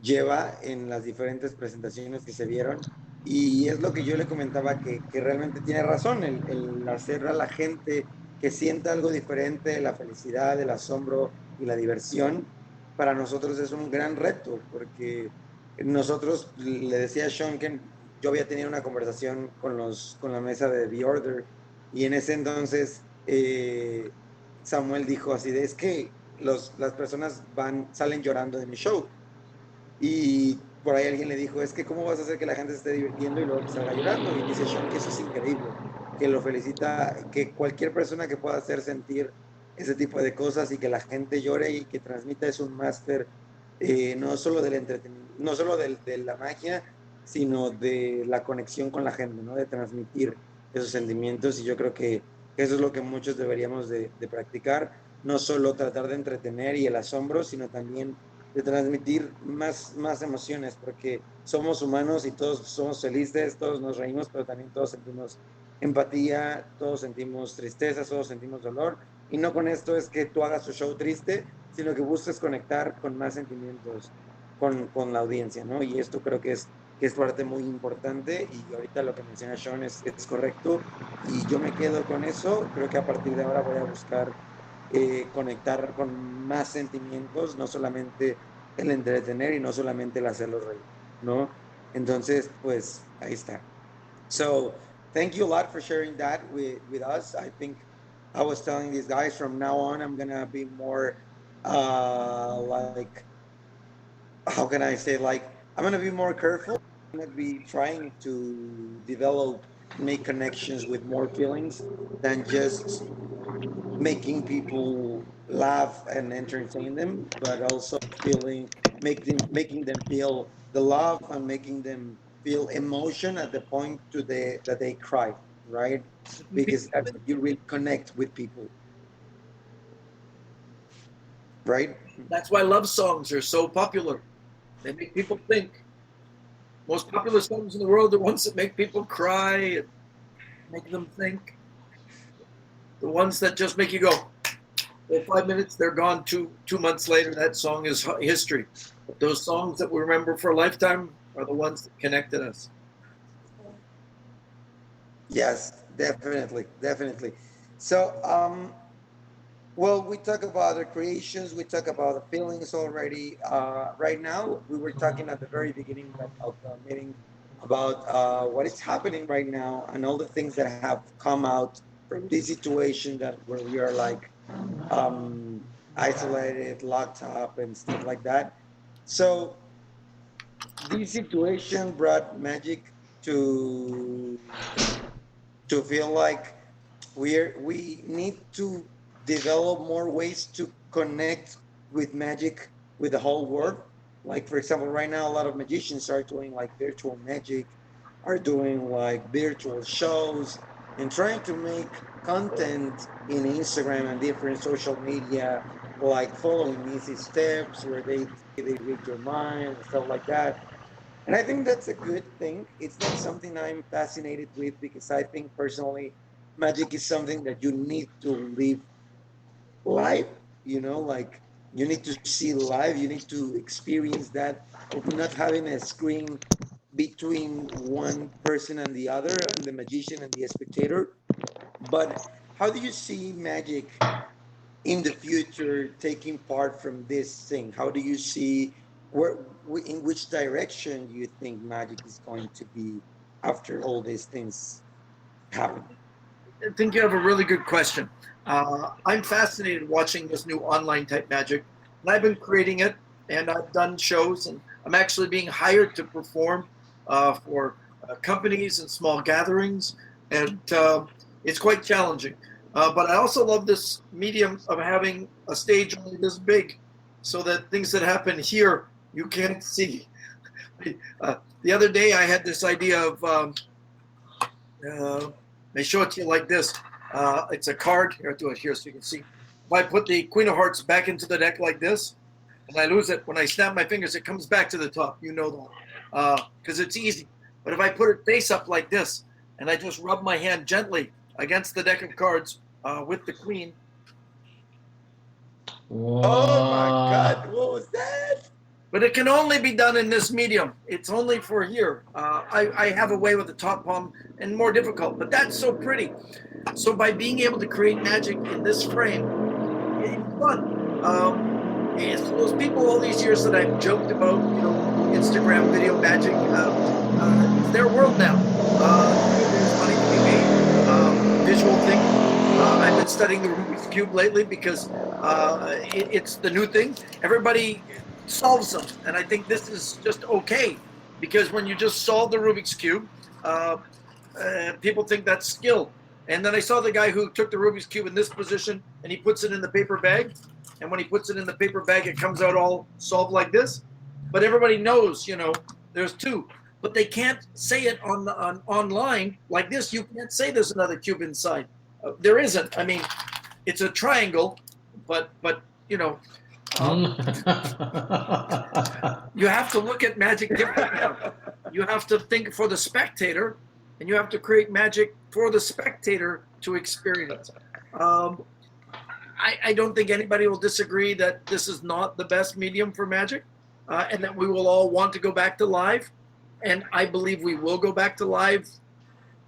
lleva en las diferentes presentaciones que se vieron. Y es lo que yo le comentaba, que realmente tiene razón, el hacer a la gente que sienta algo diferente, la felicidad, el asombro y la diversión, para nosotros es un gran reto, porque nosotros, le decía a Shawn que yo había tenido una conversación con la mesa de The Order, y en ese entonces Samuel dijo así es que las personas salen llorando de mi show. Y por ahí alguien le dijo, es que ¿cómo vas a hacer que la gente se esté divirtiendo y luego que salga llorando? Y dice Shawn que eso es increíble, que lo felicita, que cualquier persona que pueda hacer sentir ese tipo de cosas y que la gente llore y que transmita es un máster, no solo del entretenimiento, no solo de la magia, sino de la conexión con la gente, ¿no? De transmitir esos sentimientos. Y yo creo que eso es lo que muchos deberíamos de practicar, no solo tratar de entretener y el asombro, sino también de transmitir más emociones, porque somos humanos y todos somos felices, todos nos reímos, pero también todos sentimos empatía, todos sentimos tristeza, todos sentimos dolor. Y no con esto es que tú hagas tu show triste, sino que busques conectar con más sentimientos con la audiencia, ¿no? Y esto creo que es parte muy importante. Y ahorita lo que menciona Shawn es correcto, y yo me quedo con eso. Creo que a partir de ahora voy a buscar conectar con más sentimientos, no solamente el entretener y no solamente el hacerlos reír, ¿no? Entonces, pues ahí está. So, thank you a lot for sharing that with us. I think I was telling these guys from now on, I'm gonna be more like, how can I say, like, I'm gonna be more careful. I'm gonna be trying to develop, make connections with more feelings than just making people laugh and entertain them, but also making them feel the love and making them feel emotion at the point that they cry, right? Because you really connect with people, right? That's why love songs are so popular. They make people think. Most popular songs in the world are ones that make people cry and make them think. The ones that just make you go, in 5 minutes, they're gone. Two months later, that song is history. But those songs that we remember for a lifetime are the ones that connected us. Yes, definitely. So, well, we talk about the creations, we talk about the feelings already. Right now, we were talking at the very beginning of the meeting about what is happening right now and all the things that have come out from this situation where we are like isolated, locked up, and stuff like that. So this situation brought Magic to feel like we need to develop more ways to connect with magic with the whole world. Like, for example, right now a lot of magicians are doing like virtual magic, are doing like virtual shows, and trying to make content in Instagram and different social media, like following easy steps where they read your mind and stuff like that. And I think that's a good thing. It's not something I'm fascinated with because I think personally, magic is something that you need to live live, like you need to see live, you need to experience that of not having a screen between one person and the other, and the magician and the spectator. But how do you see magic in the future taking part from this thing? How do you see where, in which direction do you think magic is going to be after all these things happen? I think you have a really good question. I'm fascinated watching this new online type magic, and I've been creating it, and I've done shows, and I'm actually being hired to perform for companies and small gatherings, and it's quite challenging. But I also love this medium of having a stage only this big, so that things that happen here you can't see. The other day I had this idea of. They show it to you like this. It's a card. Here, I'll do it here so you can see. If I put the Queen of Hearts back into the deck like this, and I lose it, when I snap my fingers, it comes back to the top. You know that. Because it's easy. But if I put it face up like this, and I just rub my hand gently against the deck of cards with the Queen. Wow. Oh my God, what was that? But it can only be done in this medium. It's only for here. I have a way with the top palm and more difficult, but that's so pretty. So by being able to create magic in this frame, it's fun. And for those people all these years that I've joked about, Instagram video magic, it's their world now. There's money to be made. Visual thing. I've been studying the Rubik's Cube lately because it's the new thing. Everybody solves them, and I think this is just okay, because when you just solve the Rubik's Cube, people think that's skill. And then I saw the guy who took the Rubik's Cube in this position and he puts it in the paper bag, and when he puts it in the paper bag it comes out all solved like this. But everybody knows, there's two, but they can't say it on online like this. You can't say there's another cube inside. There isn't. I mean, it's a triangle, but you have to look at magic differently now. You have to think for the spectator, and you have to create magic for the spectator to experience. I don't think anybody will disagree that this is not the best medium for magic, and that we will all want to go back to live. And I believe we will go back to live.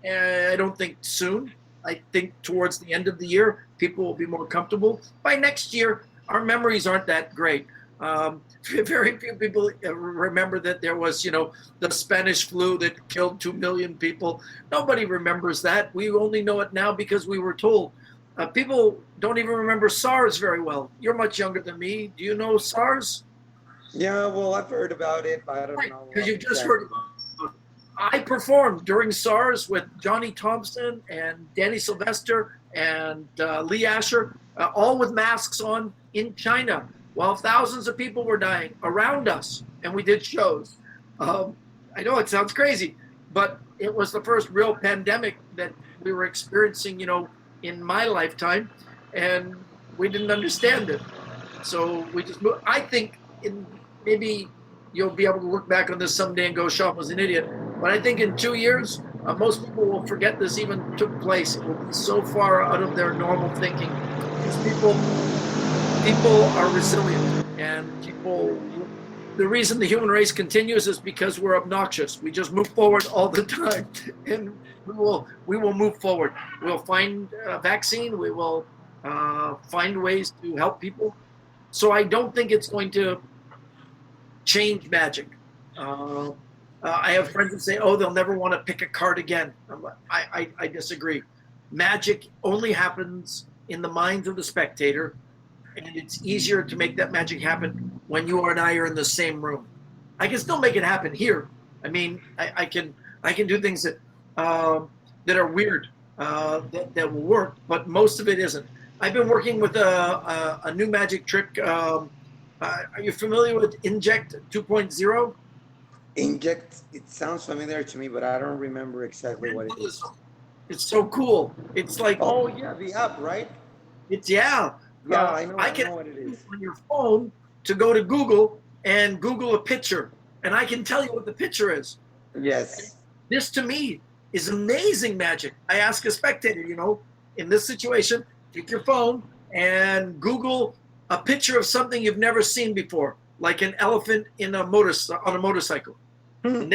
I don't think soon. I think towards the end of the year, people will be more comfortable. By next year, our memories aren't that great. Very few people remember that there was, the Spanish flu that killed 2 million people. Nobody remembers that. We only know it now because we were told. People don't even remember SARS very well. You're much younger than me. Do you know SARS? Yeah, well, I've heard about it, but I don't know. Because you just heard about it. I performed during SARS with Johnny Thompson and Danny Sylvester and Lee Asher, all with masks on in China, while thousands of people were dying around us, and we did shows. I know it sounds crazy, but it was the first real pandemic that we were experiencing, in my lifetime, and we didn't understand it. So we just moved. I think maybe you'll be able to look back on this someday and go, Shawn was an idiot. But I think in 2 years, most people will forget this even took place. It will be so far out of their normal thinking, because people are resilient, and the reason the human race continues is because we're obnoxious. We just move forward all the time, and we will move forward. We'll find a vaccine. We will find ways to help people. So I don't think it's going to change magic. I have friends that say, "Oh, they'll never want to pick a card again." I disagree. Magic only happens in the minds of the spectator, and it's easier to make that magic happen when you and I are in the same room. I can still make it happen here. I mean, I can do things that are weird, that will work, but most of it isn't. I've been working with a new magic trick. Are you familiar with Inject 2.0? Inject, it sounds familiar to me, but I don't remember exactly what it is. It's so cool. It's like, Oh yeah, the app, right? it's, yeah. Yeah, I know I can what it is. on your phone to go to Google and Google a picture, and I can tell you what the picture is. Yes. This to me is amazing magic. I ask a spectator, in this situation, take your phone and Google a picture of something you've never seen before, like an elephant on a motorcycle. And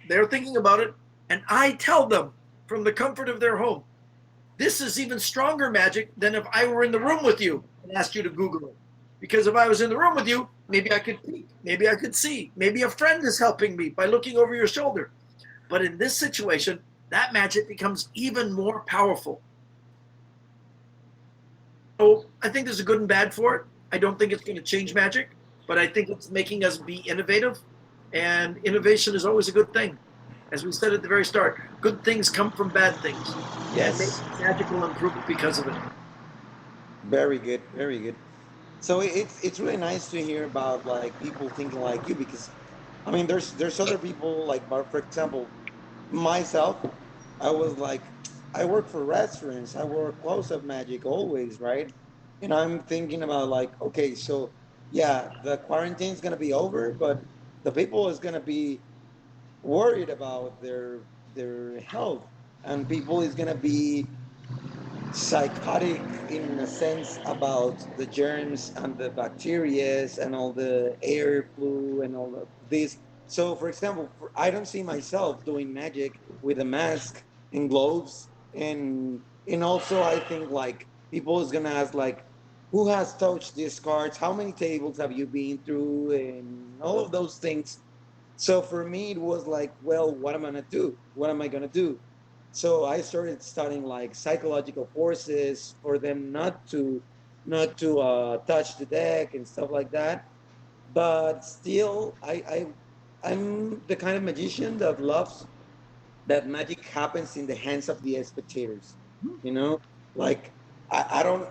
they're thinking about it, and I tell them from the comfort of their home. This is even stronger magic than if I were in the room with you and asked you to Google it. Because if I was in the room with you, maybe I could peek, maybe I could see, maybe a friend is helping me by looking over your shoulder. But in this situation, that magic becomes even more powerful. So I think there's a good and bad for it. I don't think it's going to change magic, but I think it's making us be innovative. And innovation is always a good thing. As we said at the very start, good things come from bad things. Yes. And magic will improve because of it. Very good, very good. So it's really nice to hear about like people thinking like you, because I mean there's other people like, for example, myself, I was like, I work for restaurants, I work close-up magic always, right? And I'm thinking about like, okay, so yeah, the quarantine is gonna be over, but the people is gonna be worried about their health, and people is gonna be psychotic in a sense about the germs and the bacteria and all the air flu and all of this. So for example, I don't see myself doing magic with a mask and gloves, and also I think like people is gonna ask like, who has touched these cards, how many tables have you been through, and all of those things. So for me, it was like, well, what am I gonna do? What am I gonna do? So I started studying like psychological forces for them not to touch the deck and stuff like that. But still, I'm the kind of magician that loves that magic happens in the hands of the spectators. You know, like I don't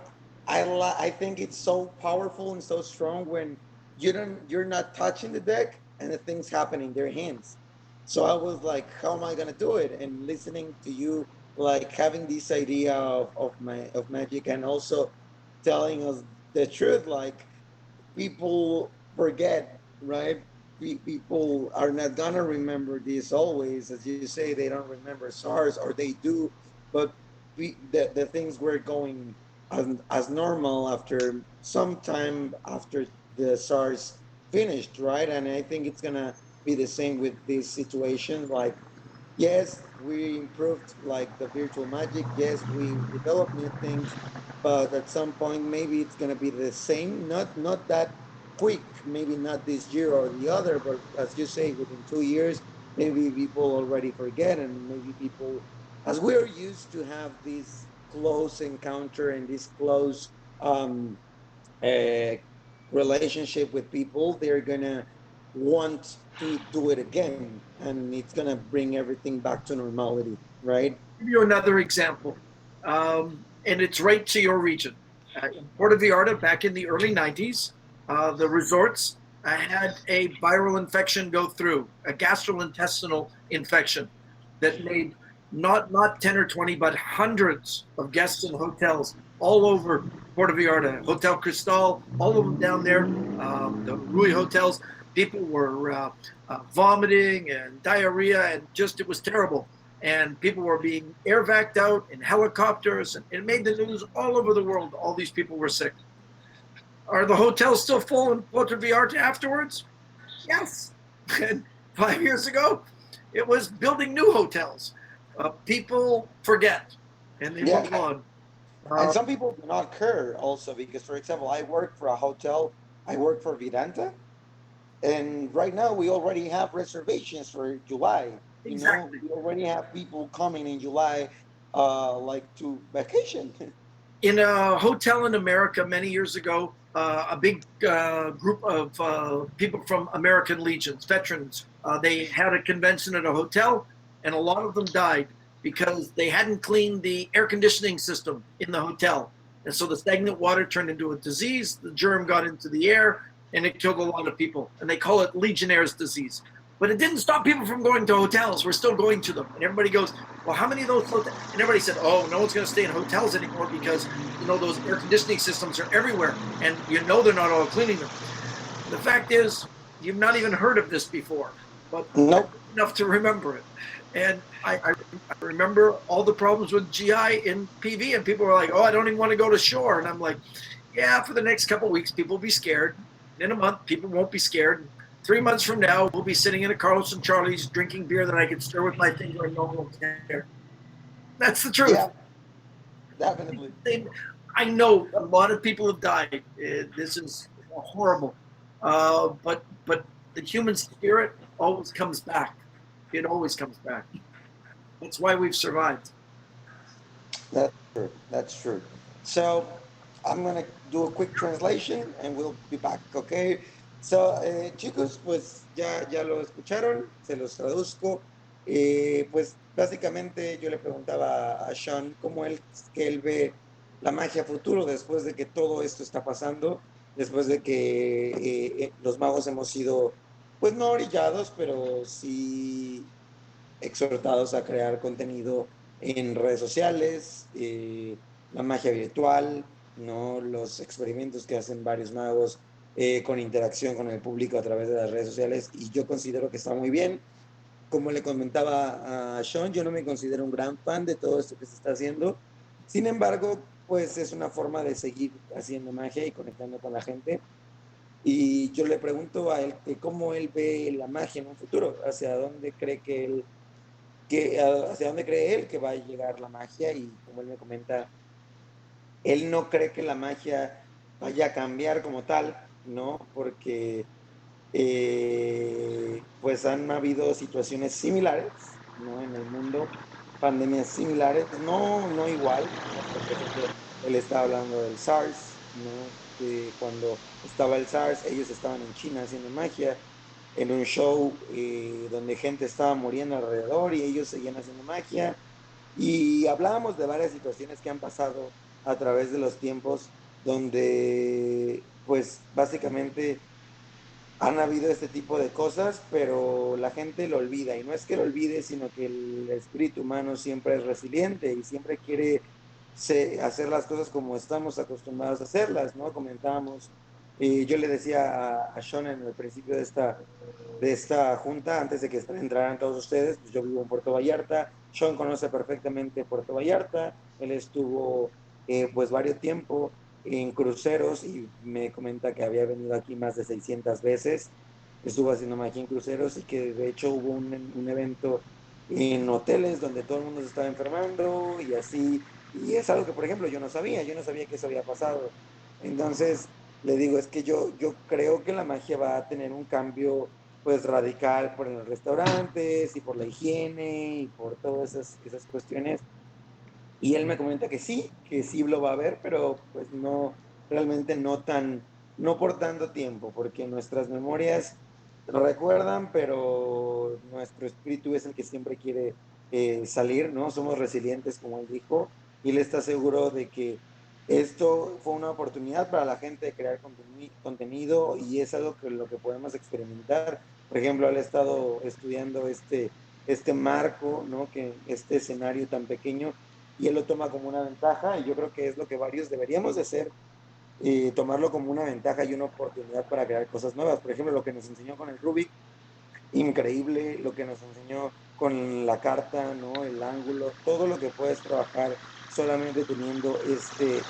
I think it's so powerful and so strong when you're not touching the deck and the things happen in their hands. So I was like, how am I gonna do it? And listening to you, like having this idea of magic, and also telling us the truth, like people forget, right? People are not gonna remember this always. As you say, they don't remember SARS, or they do, but the things were going as normal after some time after the SARS finished, right? And I think it's gonna be the same with this situation. Like, yes, we improved like the virtual magic. Yes, we developed new things, but at some point maybe it's gonna be the same. Not that quick. Maybe not this year or the other, but as you say, within 2 years, maybe people already forget, and maybe people, as we're used to have this close encounter and this close uh, relationship with people, they're gonna want to do it again, and it's gonna bring everything back to normality, right? I'll give you another example, and it's right to your region. In Puerto Vallarta, back in the early 90s, the resorts had a viral infection go through, a gastrointestinal infection that made not 10 or 20, but hundreds of guests in hotels all over Puerto Vallarta, Hotel Cristal, all of them down there, the Rui hotels. People were vomiting and diarrhea, and just, it was terrible. And people were being air vac'd out in helicopters, and it made the news all over the world. All these people were sick. Are the hotels still full in Puerto Vallarta afterwards? Yes. And 5 years ago, it was building new hotels. People forget, and they move on. And some people do not care also, because, for example, I work for a hotel. I work for Vidanta, and right now we already have reservations for July. Exactly. We already have people coming in July, like to vacation. In a hotel in America many years ago, a big group of people from American Legions, veterans, they had a convention at a hotel, and a lot of them died because they hadn't cleaned the air conditioning system in the hotel. And so the stagnant water turned into a disease, the germ got into the air, and it killed a lot of people. And they call it Legionnaire's disease. But it didn't stop people from going to hotels. We're still going to them. And everybody goes, well, how many of those hotels? And everybody said, oh, no one's going to stay in hotels anymore because, you know, those air conditioning systems are everywhere. And you know they're not all cleaning them. The fact is, you've not even heard of this before, but Nope. enough to remember it. And I remember all the problems with GI in PV, and people were like, oh, I don't even want to go to shore. And I'm like, yeah, for the next couple of weeks, people will be scared. In a month, people won't be scared. 3 months from now, we'll be sitting in a Carlos and Charlie's drinking beer that I can stir with my finger and no one will care. That's the truth. Yeah, definitely. I know a lot of people have died. This is horrible. But the human spirit always comes back. It always comes back. That's why we've survived. That's true. That's true. So I'm going to do a quick translation and we'll be back, okay? So, chicos, pues ya lo escucharon, se los traduzco. Pues básicamente yo le preguntaba a Shawn cómo que él ve la magia futuro después de que todo esto está pasando, después de que los magos hemos sido, pues no orillados, pero sí exhortados a crear contenido en redes sociales, la magia virtual, ¿no? Los experimentos que hacen varios magos con interacción con el público a través de las redes sociales, y yo considero que está muy bien. Como le comentaba a Shawn, yo no me considero un gran fan de todo esto que se está haciendo. Sin embargo, pues es una forma de seguir haciendo magia y conectando con la gente. Y yo le pregunto a él que cómo él ve la magia en un futuro, hacia dónde cree hacia dónde cree él que va a llegar la magia, y como él me comenta, él no cree que la magia vaya a cambiar como tal, ¿no? Porque pues han habido situaciones similares, ¿no? En el mundo, pandemias similares, no igual, ¿no? Por ejemplo, él está hablando del SARS, ¿no? Cuando estaba el SARS, ellos estaban en China haciendo magia, en un show donde gente estaba muriendo alrededor y ellos seguían haciendo magia, y hablábamos de varias situaciones que han pasado a través de los tiempos donde pues básicamente han habido este tipo de cosas, pero la gente lo olvida, y no es que lo olvide, sino que el espíritu humano siempre es resiliente y siempre quiere hacer las cosas como estamos acostumbrados a hacerlas, ¿no? Comentábamos, yo le decía a Shawn en el principio de esta junta, antes de que entraran todos ustedes, pues yo vivo en Puerto Vallarta, Shawn conoce perfectamente Puerto Vallarta, él estuvo pues varios tiempo en cruceros y me comenta que había venido aquí más de 600 veces, estuvo haciendo magia en cruceros, y que de hecho hubo un evento en hoteles donde todo el mundo se estaba enfermando y así, y es algo que por ejemplo yo no sabía que eso había pasado. Entonces le digo, es que yo creo que la magia va a tener un cambio pues radical por los restaurantes y por la higiene y por todas esas cuestiones. Y él me comenta que sí lo va a ver, pero pues no, realmente no por tanto tiempo, porque nuestras memorias recuerdan, pero nuestro espíritu es el que siempre quiere salir, ¿no? Somos resilientes, como él dijo, y él está seguro de que esto fue una oportunidad para la gente de crear contenido, y es algo que lo que podemos experimentar. Por ejemplo, él ha estado estudiando este marco, ¿no? Este escenario tan pequeño, y él lo toma como una ventaja, y yo creo que es lo que varios deberíamos de hacer, tomarlo como una ventaja y una oportunidad para crear cosas nuevas. Por ejemplo, lo que nos enseñó con el Rubik, increíble, lo que nos enseñó con la carta, ¿no? El ángulo, todo lo que puedes trabajar solamente teniendo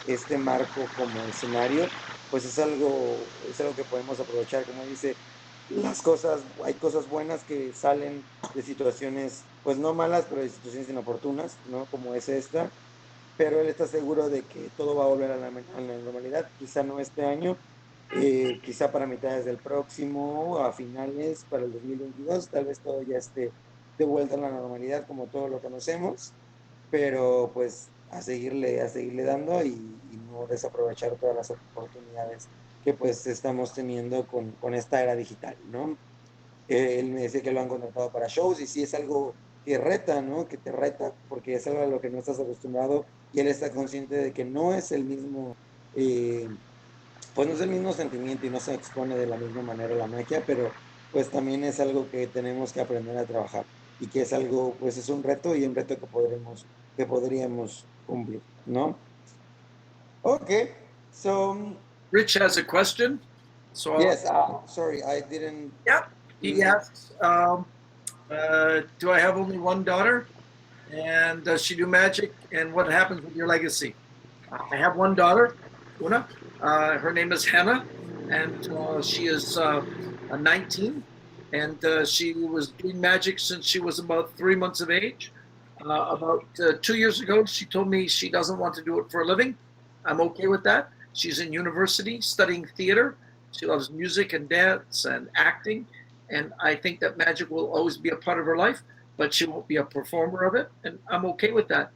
este marco como escenario, pues es algo que podemos aprovechar. Como dice, hay cosas buenas que salen de situaciones, pues no malas, pero de situaciones inoportunas, ¿no? Como es esta, pero él está seguro de que todo va a volver a la normalidad, quizá no este año, quizá para mitades del próximo, a finales, para el 2022, tal vez todo ya esté de vuelta a la normalidad como todo lo conocemos, pero pues a seguirle dando, y no desaprovechar todas las oportunidades que pues estamos teniendo con esta era digital, ¿no? Él me decía que lo han contratado para shows, y sí es algo que reta, ¿no? Que te reta, porque es algo a lo que no estás acostumbrado, y él está consciente de que no es el mismo, pues no es el mismo sentimiento y no se expone de la misma manera a la magia, pero pues también es algo que tenemos que aprender a trabajar y que es algo, pues es un reto y un reto que podríamos cumplir, ¿no? Okay, so Rich has a question. So yes, sorry, I didn't. yeah, he asks, do I have only one daughter? And does she do magic? And what happens with your legacy? I have one daughter, Una. Her name is Hannah, and she is 19. And she was doing magic since she was about 3 months of age. About 2 years ago, she told me she doesn't want to do it for a living. I'm okay with that. She's in university studying theater. She loves music and dance and acting. And I think that magic will always be a part of her life, but she won't be a performer of it. And I'm okay with that.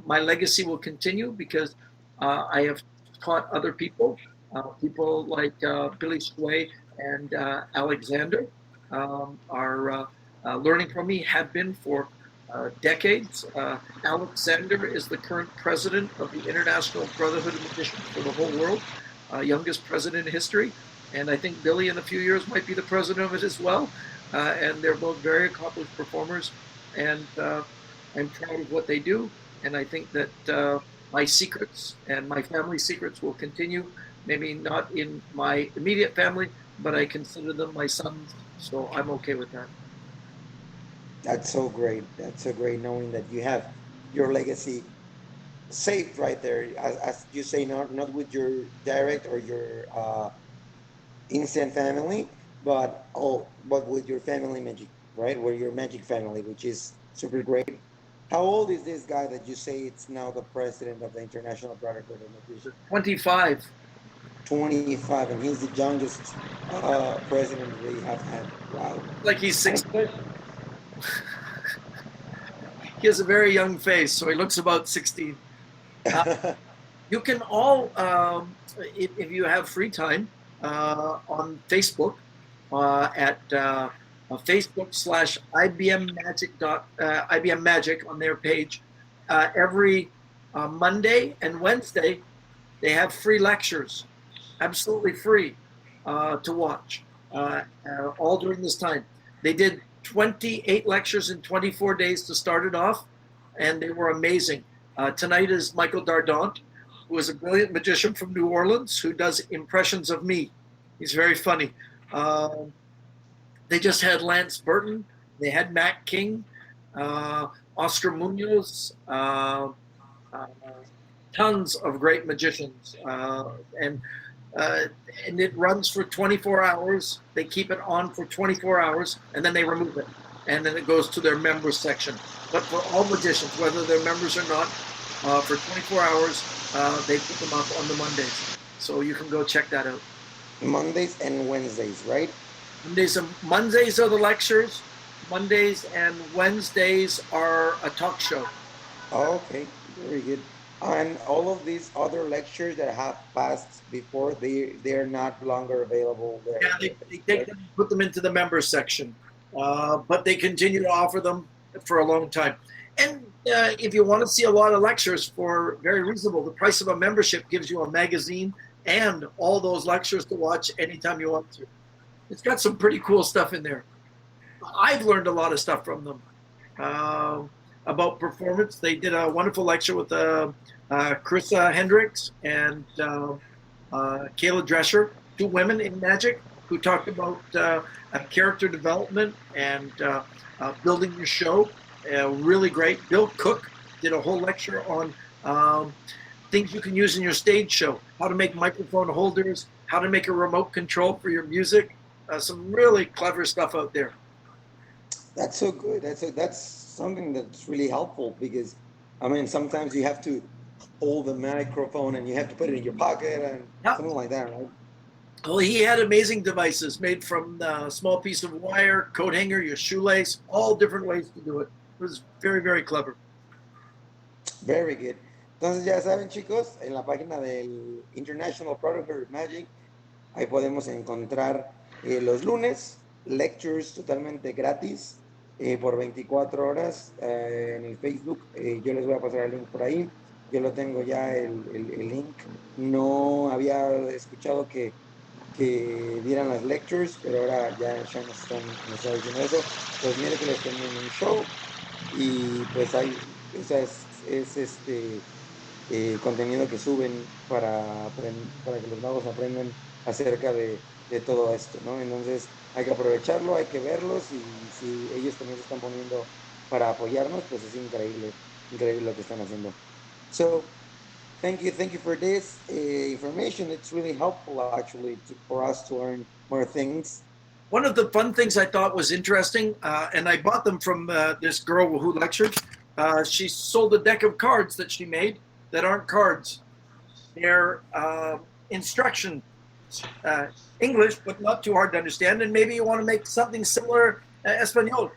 My legacy will continue because I have taught other people, people like Billy Sway and Alexander are learning from me, have been for decades. Alexander is the current president of the International Brotherhood of Magicians for the whole world, youngest president in history. And I think Billy in a few years might be the president of it as well. And they're both very accomplished performers. And I'm proud of what they do. And I think that my secrets and my family secrets will continue, maybe not in my immediate family, but I consider them my sons. So I'm okay with that. That's so great. That's so great knowing that you have your legacy saved right there. As you say, not with your direct or your instant family, but with your family magic, right? With your magic family, which is super great. How old is this guy that you say it's now the president of the International Brotherhood of Magicians? 25. 25, and he's the youngest president we have had. Wow. Like he's 16. He has a very young face, so he looks about 16. You can all, if you have free time, on Facebook at Facebook/IBM Magic on their page. Every Monday and Wednesday, they have free lectures, absolutely free to watch all during this time. They did 28 lectures in 24 days to start it off, and they were amazing. Tonight is Michael Dardant, who is a brilliant magician from New Orleans who does impressions of me. He's very funny. They just had Lance Burton. They had Matt King, Oscar Munoz, tons of great magicians. And it runs for 24 hours. They keep it on for 24 hours, and then they remove it. And then it goes to their members section. But for all magicians, whether they're members or not, for 24 hours, they put them up on the Mondays. So you can go check that out. Mondays and Wednesdays, right? Mondays are the lectures. Mondays and Wednesdays are a talk show. Oh, okay, very good. And all of these other lectures that have passed before, they're not longer available there. Yeah, they take them and put them into the members section. But they continue to offer them for a long time. And if you want to see a lot of lectures for very reasonable, the price of a membership gives you a magazine and all those lectures to watch anytime you want to. It's got some pretty cool stuff in there. I've learned a lot of stuff from them about performance. They did a wonderful lecture with Carissa Hendricks and Kayla Drescher, two women in magic who talked about character development and building your show. Really great. Bill Cook did a whole lecture on things you can use in your stage show, how to make microphone holders, how to make a remote control for your music. Some really clever stuff out there. That's so good. That's something that's really helpful because, I mean, sometimes you have to hold the microphone and you have to put it in your pocket and something like that, right? Well, he had amazing devices made from a small piece of wire, coat hanger, your shoelace, all different ways to do it. It was very, very clever. Very good. Entonces ya saben, chicos, en la página del International Brotherhood of Magic, ahí podemos encontrar los lunes, lectures totalmente gratis por 24 horas en el Facebook. Yo les voy a pasar el link por ahí. Yo lo tengo ya el link. No había escuchado que que dieran las lectures, pero ahora ya Shawn nos está diciendo eso. Los miércoles tienen un show y pues hay, o sea, contenido que suben para que los magos aprendan acerca de todo esto, ¿no? Entonces hay que aprovecharlo, hay que verlos y si ellos también se están poniendo para apoyarnos, pues es increíble, increíble lo que están haciendo. So, thank you for this information. It's really helpful actually for us to learn more things. One of the fun things I thought was interesting, and I bought them from this girl who lectured. She sold a deck of cards that she made that aren't cards. They're instructions, English, but not too hard to understand. And maybe you want to make something similar, Espanol.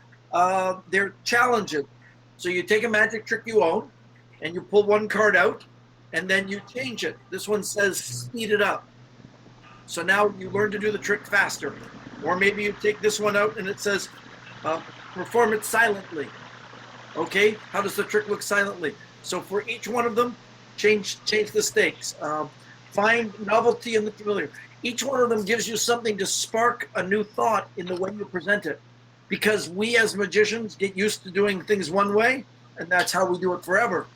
They're challenges. So you take a magic trick you own, and you pull one card out, and then you change it. This one says speed it up. So now you learn to do the trick faster. Or maybe you take this one out and it says perform it silently. Okay, how does the trick look silently? So for each one of them, change the stakes. Find novelty in the familiar. Each one of them gives you something to spark a new thought in the way you present it. Because we as magicians get used to doing things one way, and that's how we do it forever.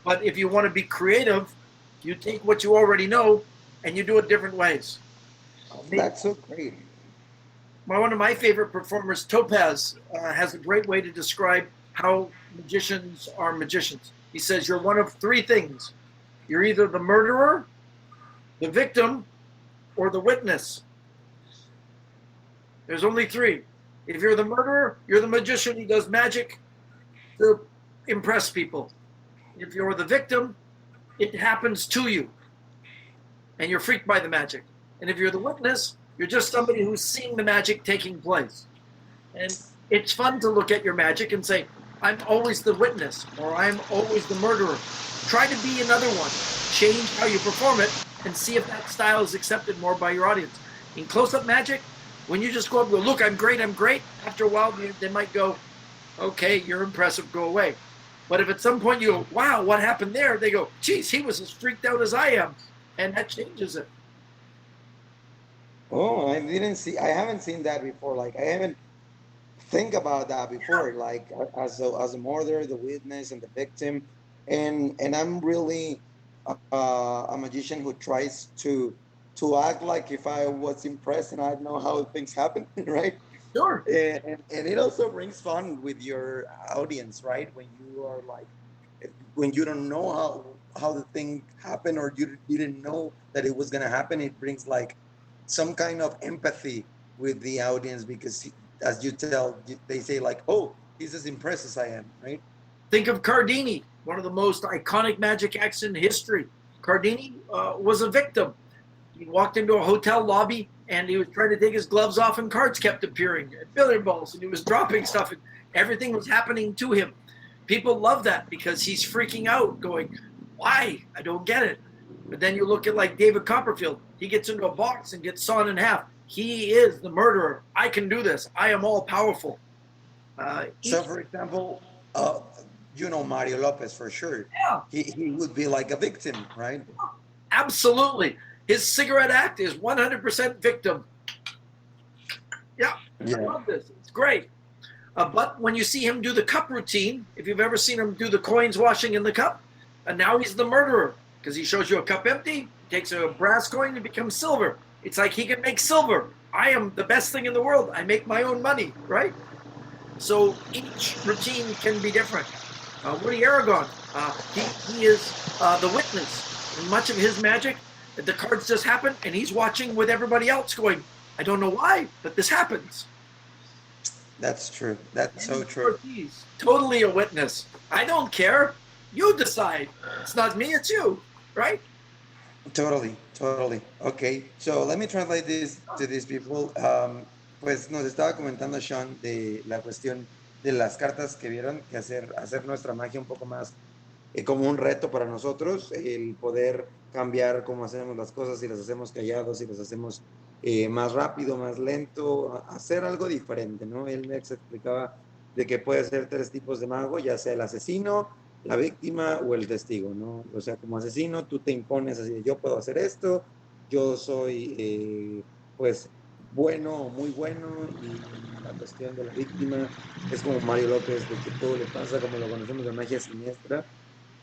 But if you want to be creative, you take what you already know and you do it different ways. That's so great. One of my favorite performers, Topaz, has a great way to describe how magicians are magicians. He says, you're one of three things. You're either the murderer, the victim, or the witness. There's only three. If you're the murderer, you're the magician who does magic to impress people. If you're the victim, it happens to you, and you're freaked by the magic. And if you're the witness, you're just somebody who's seeing the magic taking place. And it's fun to look at your magic and say, I'm always the witness, or I'm always the murderer. Try to be another one. Change how you perform it and see if that style is accepted more by your audience. In close-up magic, when you just go up and go, look, I'm great, after a while, they might go, okay, you're impressive, go away. But if at some point you go, wow, what happened there? They go, geez, he was as freaked out as I am. And that changes it. Oh, I haven't seen that before. Like, I haven't think about that before, like as a murderer, the witness, and the victim. And I'm really a magician who tries to act like if I was impressed and I know how things happen, right? Sure. And it also brings fun with your audience, right? When you are like, when you don't know how the thing happened, or you didn't know that it was gonna happen, it brings like some kind of empathy with the audience, because as you tell, they say like, oh, he's as impressed as I am, right? Think of Cardini, one of the most iconic magic acts in history. Cardini was a victim. He walked into a hotel lobby and he was trying to take his gloves off and cards kept appearing, and billiard balls, and he was dropping stuff, and everything was happening to him. People love that because he's freaking out, going, why? I don't get it. But then you look at like David Copperfield. He gets into a box and gets sawn in half. He is the murderer. I can do this. I am all powerful. So, for example, you know Mario Lopez for sure. Yeah. He would be like a victim, right? Absolutely. His cigarette act is 100% victim. Yeah, I love this. It's great. But when you see him do the cup routine, if you've ever seen him do the coins washing in the cup, and now he's the murderer because he shows you a cup empty, takes a brass coin and becomes silver. It's like he can make silver. I am the best thing in the world. I make my own money, right? So each routine can be different. Woody Aragon, he is the witness. In much of his magic, the cards just happen, and he's watching with everybody else going, I don't know why, but this happens. That's true. That's so true. He's totally a witness. I don't care. You decide. It's not me, it's you, right? Totally. Okay, so let me translate this to these people. Pues nos estaba comentando Shawn de la cuestión de las cartas que vieron, que hacer nuestra magia un poco más como un reto para nosotros, el poder cambiar cómo hacemos las cosas, si las hacemos callados, si las hacemos más rápido, más lento, hacer algo diferente, ¿no? Él me explicaba de que puede ser 3 tipos de mago, ya sea el asesino, la víctima o el testigo, ¿no? O sea, como asesino, tú te impones así de yo puedo hacer esto, yo soy pues bueno, muy bueno, y la cuestión de la víctima es como Mario López, de que todo le pasa, como lo conocemos de magia siniestra,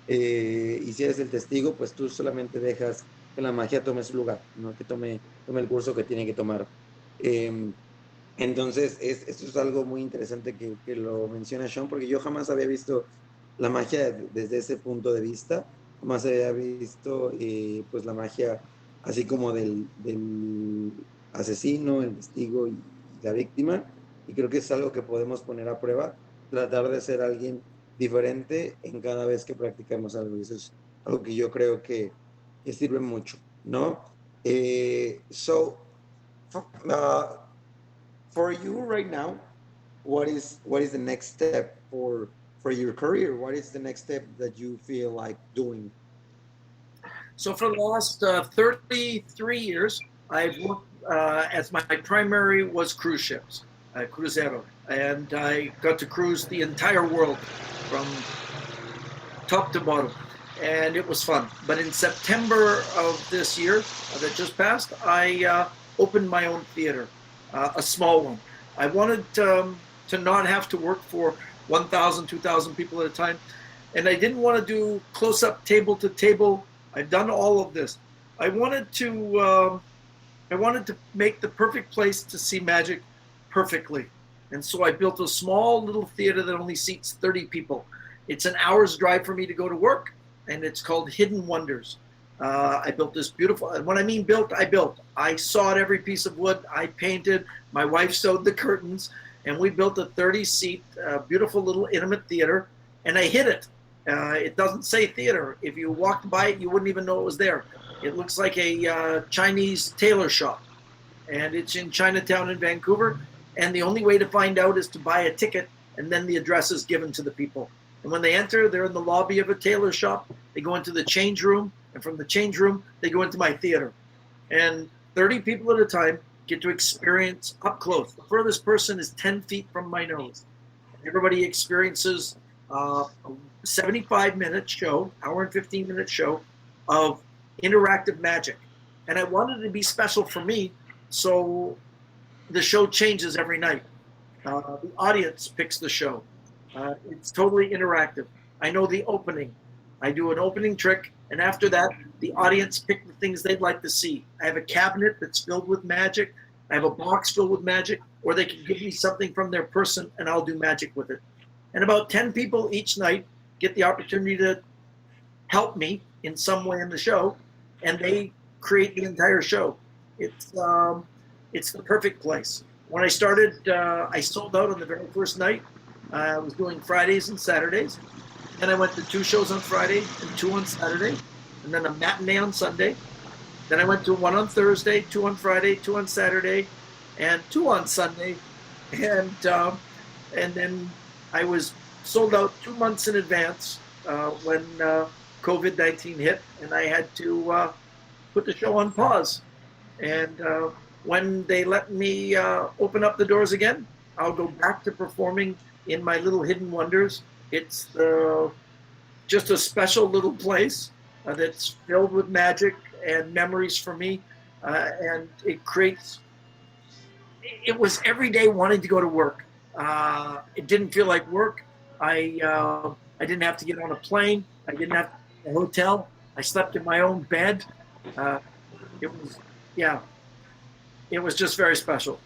y si eres el testigo, pues tú solamente dejas que la magia tome su lugar, ¿no? Que tome el curso que tiene que tomar. Eh, entonces, esto es algo muy interesante que lo menciona Sean, porque yo jamás había visto la magia desde ese punto de vista, jamás había visto pues la magia así como del asesino, el testigo y la víctima, y creo que es algo que podemos poner a prueba, tratar de ser alguien diferente en cada vez que practicamos algo, y eso es algo que yo creo que sirve mucho, ¿no? So, uh, for you right now, what is the next step for your career? What is the next step that you feel like doing? So for the last 33 years, I've worked as my primary was cruise ships, crucero, and I got to cruise the entire world from top to bottom, and it was fun. But in September of this year that just passed, I opened my own theater, a small one. I wanted to not have to work for 1,000, 2,000 people at a time, and I didn't want to do close-up table to table. I've done all of this. I wanted to make the perfect place to see magic perfectly, and so I built a small little theater that only seats 30 people. It's an hour's drive for me to go to work, and it's called Hidden Wonders. I built this beautiful, and when I mean built, I built. I sawed every piece of wood, I painted, my wife sewed the curtains, and we built a 30-seat, beautiful little intimate theater, and I hid it. It doesn't say theater. If you walked by it, you wouldn't even know it was there. It looks like a Chinese tailor shop, and it's in Chinatown in Vancouver, and the only way to find out is to buy a ticket, and then the address is given to the people. And when they enter, they're in the lobby of a tailor shop. They go into the change room, and from the change room, they go into my theater. And 30 people at a time get to experience up close. The furthest person is 10 feet from my nose. Everybody experiences a 75-minute show, hour and 15-minute show of interactive magic. And I wanted it to be special for me, so the show changes every night. The audience picks the show. It's totally interactive. I know the opening. I do an opening trick, and after that, the audience pick the things they'd like to see. I have a cabinet that's filled with magic. I have a box filled with magic, or they can give me something from their person, and I'll do magic with it. And about 10 people each night get the opportunity to help me in some way in the show, and they create the entire show. It's the perfect place. When I started, I sold out on the very first night. I was doing Fridays and Saturdays. Then I went to 2 shows on Friday and 2 on Saturday, and then a matinee on Sunday. Then I went to 1 on Thursday, 2 on Friday, 2 on Saturday, and 2 on Sunday. And then I was sold out 2 months in advance when COVID-19 hit, and I had to put the show on pause. And when they let me open up the doors again, I'll go back to performing in my little Hidden Wonders. It's just a special little place that's filled with magic and memories for me, and it creates. It was every day wanting to go to work. It didn't feel like work. I didn't have to get on a plane. I didn't have to get a hotel. I slept in my own bed. It was just very special.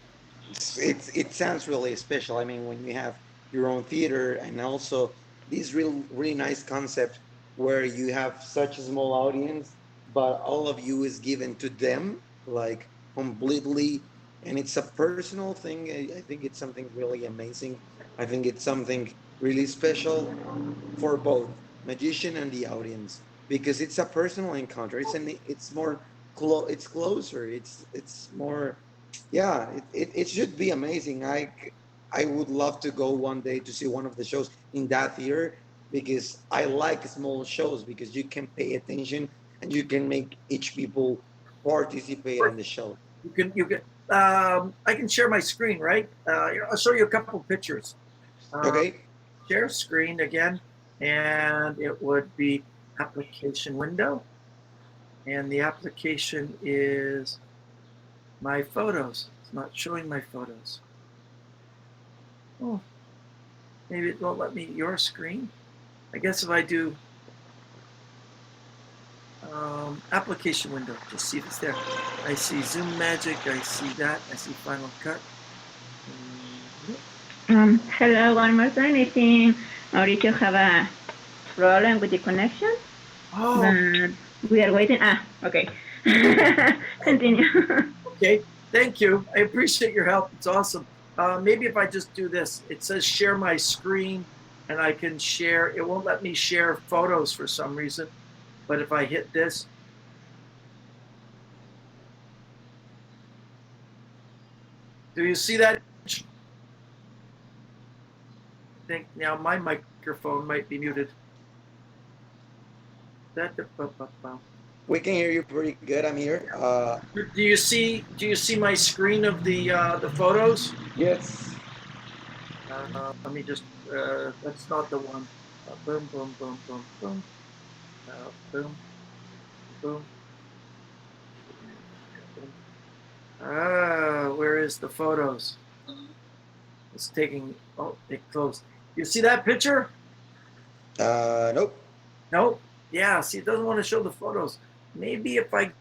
It sounds really special. I mean, when you have your own theater, and also this really nice concept where you have such a small audience, but all of you is given to them, like completely, and it's a personal thing. I think it's something really amazing. I think it's something really special for both magician and the audience, because it's a personal encounter. It's more it's closer. It's more, yeah. It should be amazing. I would love to go one day to see one of the shows in that theater, because I like small shows, because you can pay attention and you can make each people participate in the show. You can. I can share my screen, right? I'll show you a couple pictures. Okay. Share screen again, and it would be application window. And the application is my photos. It's not showing my photos. Oh, maybe it won't let me your screen. I guess if I do application window, just see if it's there. I see Zoom Magic, I see that, I see Final Cut. Hello, one more time. I think Mauricio have a problem with the connection. Oh. But we are waiting. Okay. Continue. Okay, thank you. I appreciate your help. It's awesome. Maybe if I just do this, it says share my screen and I can share. It won't let me share photos for some reason. But if I hit this, do you see that? I think now my microphone might be muted. We can hear you pretty good. I'm here. Do you see my screen of the photos? Yes. Let me just. That's not the one. Boom, boom, boom, boom, boom. Boom, boom. Where is the photos? It's taking. Oh, it closed. You see that picture? Nope. Nope. Yeah. See, it doesn't want to show the photos. Maybe if I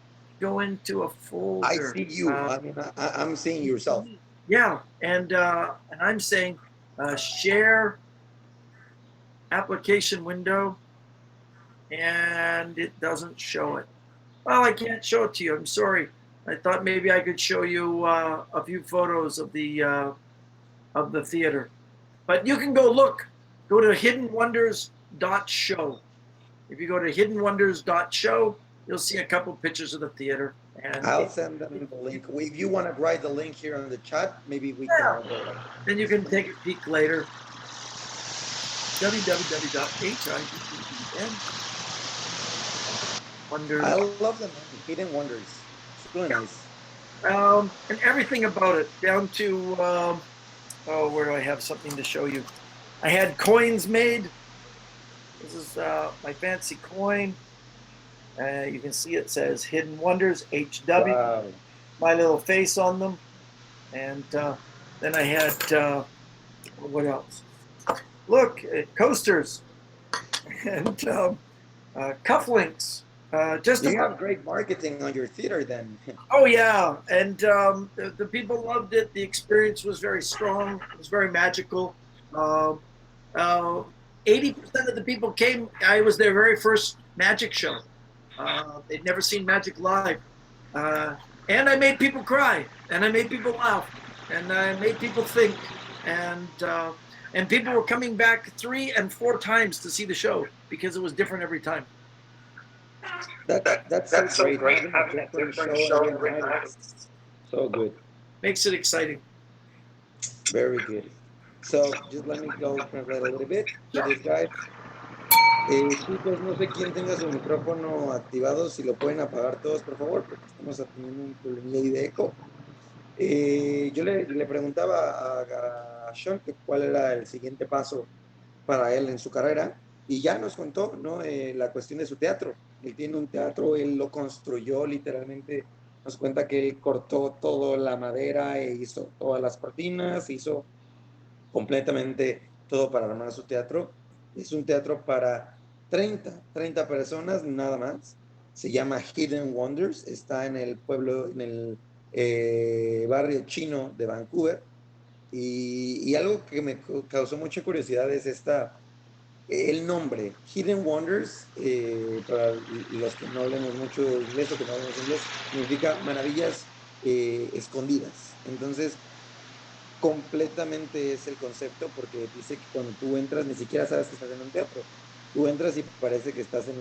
go into a folder. I see you. I'm seeing yourself. Yeah, and I'm saying share application window, and it doesn't show it. Well, I can't show it to you. I'm sorry. I thought maybe I could show you a few photos of the theater, but you can go look. Go to hiddenwonders.show. If you go to hiddenwonders.show, you'll see a couple pictures of the theater. And I'll send them the link. If you want to write the link here on the chat, maybe we can. Then you can take a peek later. www.hidden Wonders. I love them. Hidden Wonders. It's really nice. And everything about it, down to where do I have something to show you? I had coins made. This is my fancy coin. You can see it says Hidden Wonders, HW. Wow. My little face on them. And then I had, what else? Look, coasters and cufflinks. You have great marketing on your theater then. Oh, yeah. And the people loved it. The experience was very strong. It was very magical. 80% of the people came. I was their very first magic show. They'd never seen magic live. And I made people cry. And I made people laugh. And I made people think. And people were coming back 3 and 4 times to see the show because it was different every time. That's so great. Having a different show every night. So good. Makes it exciting. Very good. So just let me go translate a little bit to this guy. Chicos, no sé quién tenga su micrófono activado, si lo pueden apagar todos, por favor, porque estamos teniendo un problemilla ahí de eco. Yo le preguntaba a Shawn que cuál era el siguiente paso para él en su carrera y ya nos contó, ¿no? La cuestión de su teatro. Él tiene un teatro, él lo construyó literalmente, nos cuenta que él cortó toda la madera e hizo todas las cortinas, hizo completamente todo para armar su teatro. Es un teatro para 30 personas nada más. Se llama Hidden Wonders, está en el pueblo, en el barrio chino de Vancouver. Y algo que me causó mucha curiosidad es el nombre, Hidden Wonders, para los que no hablemos mucho inglés o que no hablemos inglés, significa maravillas escondidas. Entonces, completamente es el concepto, porque dice que cuando tú entras ni siquiera sabes que estás en un teatro. Tú entras y parece que estás en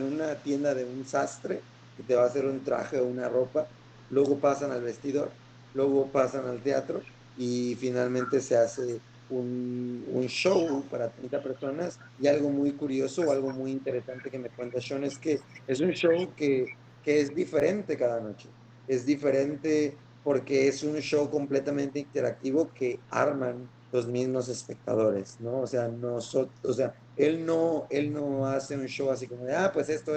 una tienda de un sastre que te va a hacer un traje o una ropa, luego pasan al vestidor, luego pasan al teatro y finalmente se hace un show para 30 personas. Y algo muy curioso o algo muy interesante que me cuenta Shawn es que es un show que es diferente cada noche. Es diferente porque es un show completamente interactivo que arman los mismos espectadores, ¿no? O sea, él no hace un show así como de, pues esto.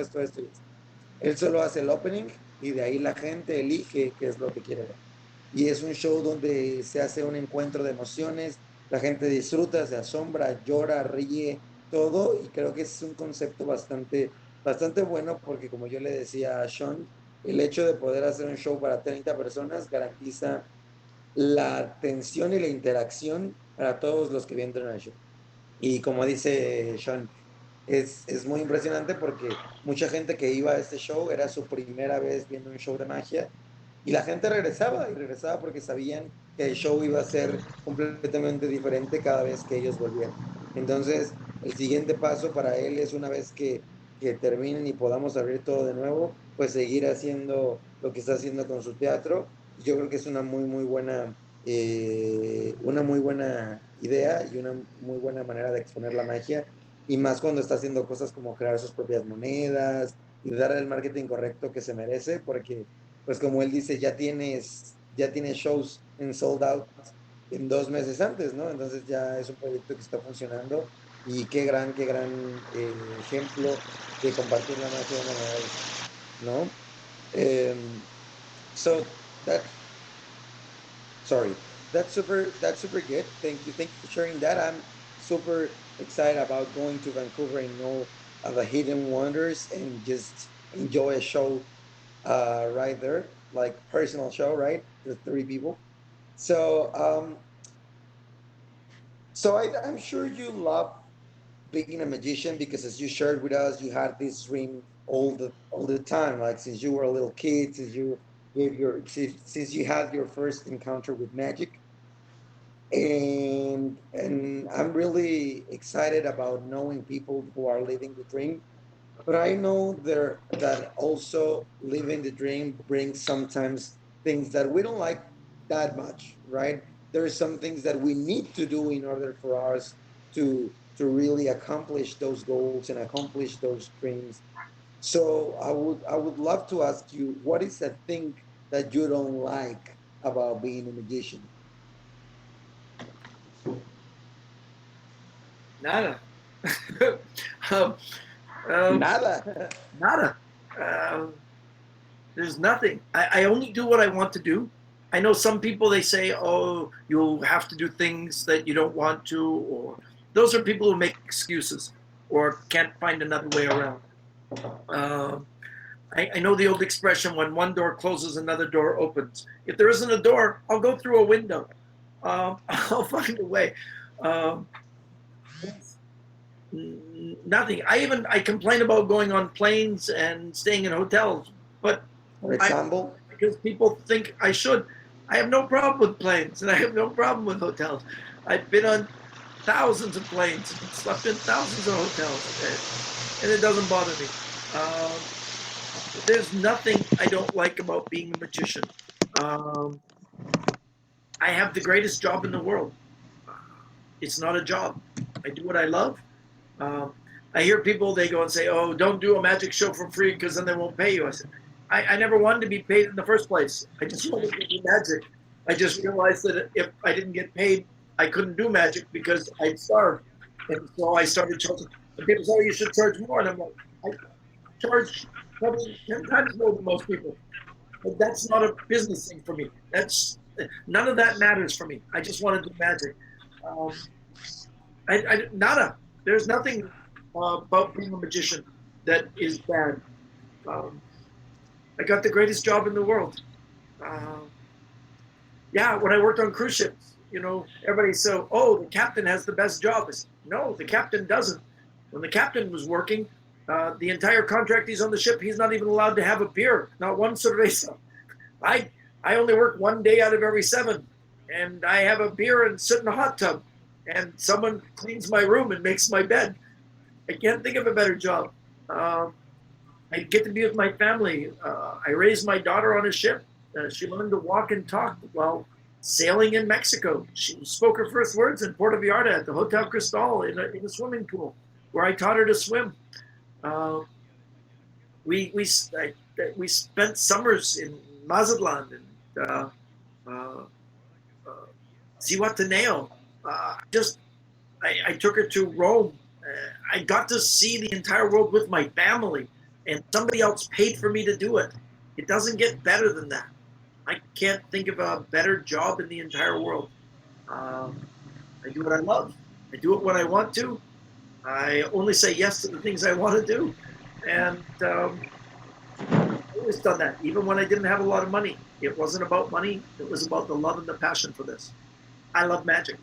Él solo hace el opening y de ahí la gente elige qué es lo que quiere ver. Y es un show donde se hace un encuentro de emociones, la gente disfruta, se asombra, llora, ríe, todo, y creo que es un concepto bastante bueno porque como yo le decía a Shawn, el hecho de poder hacer un show para 30 personas garantiza la atención y la interacción para todos los que vienen al show. Y como dice Shawn, es muy impresionante porque mucha gente que iba a este show era su primera vez viendo un show de magia y la gente regresaba y regresaba porque sabían que el show iba a ser completamente diferente cada vez que ellos volvían. Entonces, el siguiente paso para él es una vez que terminen y podamos abrir todo de nuevo, pues seguir haciendo lo que está haciendo con su teatro. Yo creo que es una muy buena idea y una muy buena manera de exponer la magia y más cuando está haciendo cosas como crear sus propias monedas y dar el marketing correcto que se merece, porque, pues como él dice, ya tienes shows en sold out en 2 meses antes, ¿no? Entonces ya es un proyecto que está funcionando y qué gran ejemplo de compartir la magia de una manera, ¿no? So that, sorry, that's super good. Thank you for sharing that. I'm super excited about going to Vancouver and know the hidden wonders and just enjoy a show right there, like personal show, right? The 3 people. So I'm sure you love being a magician because as you shared with us, you had this dream all the time, like since you were a little kid, since you had your first encounter with magic. And I'm really excited about knowing people who are living the dream. But I know that also living the dream brings sometimes things that we don't like that much, right? There are some things that we need to do in order for us to really accomplish those goals and accomplish those dreams. So I would love to ask you, what is a thing that you don't like about being a magician? Nada. Nada. Nada. There's nothing. I only do what I want to do. I know some people, they say, oh, you'll have to do things that you don't want to, or those are people who make excuses or can't find another way around. I know the old expression, when one door closes, another door opens. If there isn't a door, I'll go through a window. I'll find a way. Nothing. I complain about going on planes and staying in hotels, but For example? because people think I should. I have no problem with planes and I have no problem with hotels. I've been on thousands of planes, slept in thousands of hotels, and it doesn't bother me. There's nothing I don't like about being a magician. I have the greatest job in the world. It's not a job. I do what I love. I hear people, they go and say, oh, don't do a magic show for free because then they won't pay you. I said, I never wanted to be paid in the first place. I just wanted to do magic. I just realized that if I didn't get paid, I couldn't do magic because I'd starve. And so I started charging. And people say, oh, you should charge more. And I'm like, I charge probably 10 times more than most people. But that's not a business thing for me. None of that matters for me. I just want to do magic. Nada. There's nothing about being a magician that is bad. I got the greatest job in the world. Yeah, when I worked on cruise ships, everybody said, oh, the captain has the best job. I said, no, the captain doesn't. When the captain was working, the entire contract he's on the ship, he's not even allowed to have a beer, not one cerveza. I only work 1 day out of every 7, and I have a beer and sit in a hot tub, and someone cleans my room and makes my bed. I can't think of a better job. I get to be with my family. I raised my daughter on a ship. She learned to walk and talk while sailing in Mexico. She spoke her first words in Puerto Vallarta at the Hotel Cristal in a swimming pool where I taught her to swim. We spent summers in Mazatlan and Zihuatanejo. I took her to Rome I got to see the entire world with my family, and somebody else paid for me to do it. It doesn't get better than that. I can't think of a better job in the entire world. I do what I love. I do it when I want to. I only say yes to the things I want to do. And I've always done that, even when I didn't have a lot of money. It wasn't about money. It was about the love and the passion for this. I love magic.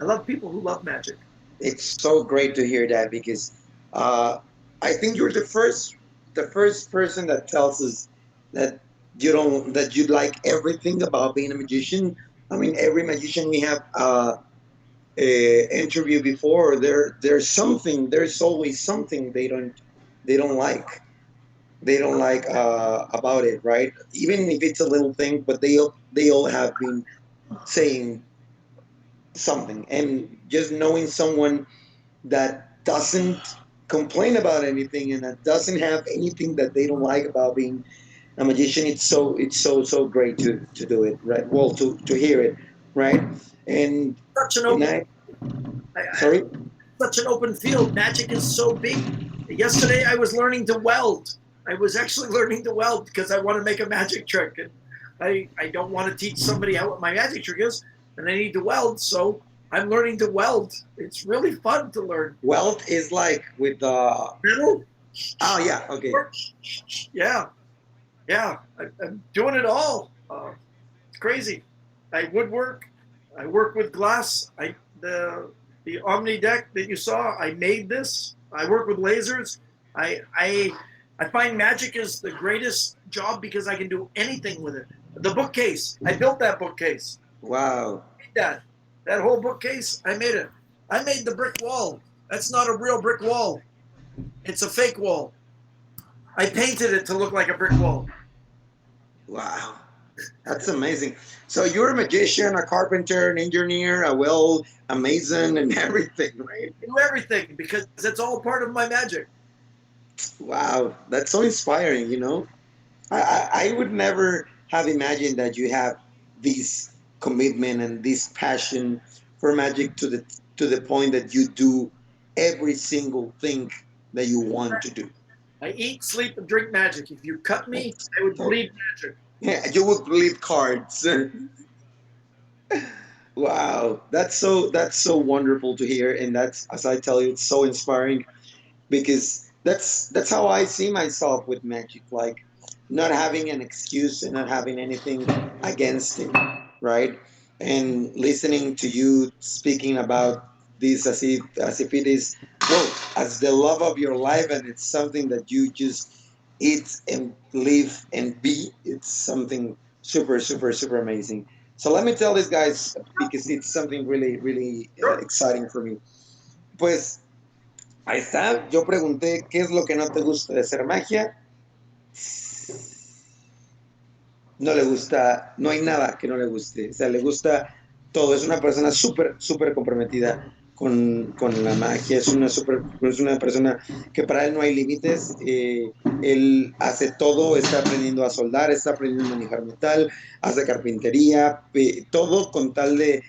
I love people who love magic. It's so great to hear that, because I think you're the first person that tells us that you like everything about being a magician. I mean, every magician we have interview before, there's always something they don't like. They don't like about it, right? Even if it's a little thing, but they all have been saying something. And just knowing someone that doesn't complain about anything and that doesn't have anything that they don't like about being a magician, it's so great to do it, right? Well, to hear it, right? And Such an open, sorry, such an open field. Magic is so big. Yesterday I was learning to weld. I was actually learning to weld because I want to make a magic trick, and I don't want to teach somebody how what my magic trick is, and I need to weld, so I'm learning to weld. It's really fun to learn. Weld is like with metal. Oh yeah, okay. Yeah. I'm doing it all. It's crazy. I woodwork. I work with glass. The Omni deck that you saw, I made this. I work with lasers. I find magic is the greatest job because I can do anything with it. The bookcase, I built that bookcase. Wow. I made that whole bookcase, I made it. I made the brick wall. That's not a real brick wall. It's a fake wall. I painted it to look like a brick wall. Wow. That's amazing. So you're a magician, a carpenter, an engineer, a mason, and everything, right? I do everything because it's all part of my magic. Wow, that's so inspiring, you know? I would never have imagined that you have this commitment and this passion for magic to the point that you do every single thing that you want to do. I eat, sleep, and drink magic. If you cut me, I would bleed magic. Yeah, you would bleed cards. Wow, that's so wonderful to hear, and that's, as I tell you, it's so inspiring, because that's how I see myself with magic, like not having an excuse and not having anything against it, right? And listening to you speaking about this as if it is, well, as the love of your life, and it's something that you just eat and live and be. It's something super amazing. So let me tell these guys, because it's something really exciting for me. Pues ahí está. Yo pregunté qué es lo que no te gusta de hacer magia. No le gusta, no hay nada que no le guste. O sea, le gusta todo. Es una persona súper comprometida con la magia. Es una persona que para él no hay límites. Él hace todo. Está aprendiendo a soldar, está aprendiendo a manejar metal, hace carpintería, todo con tal de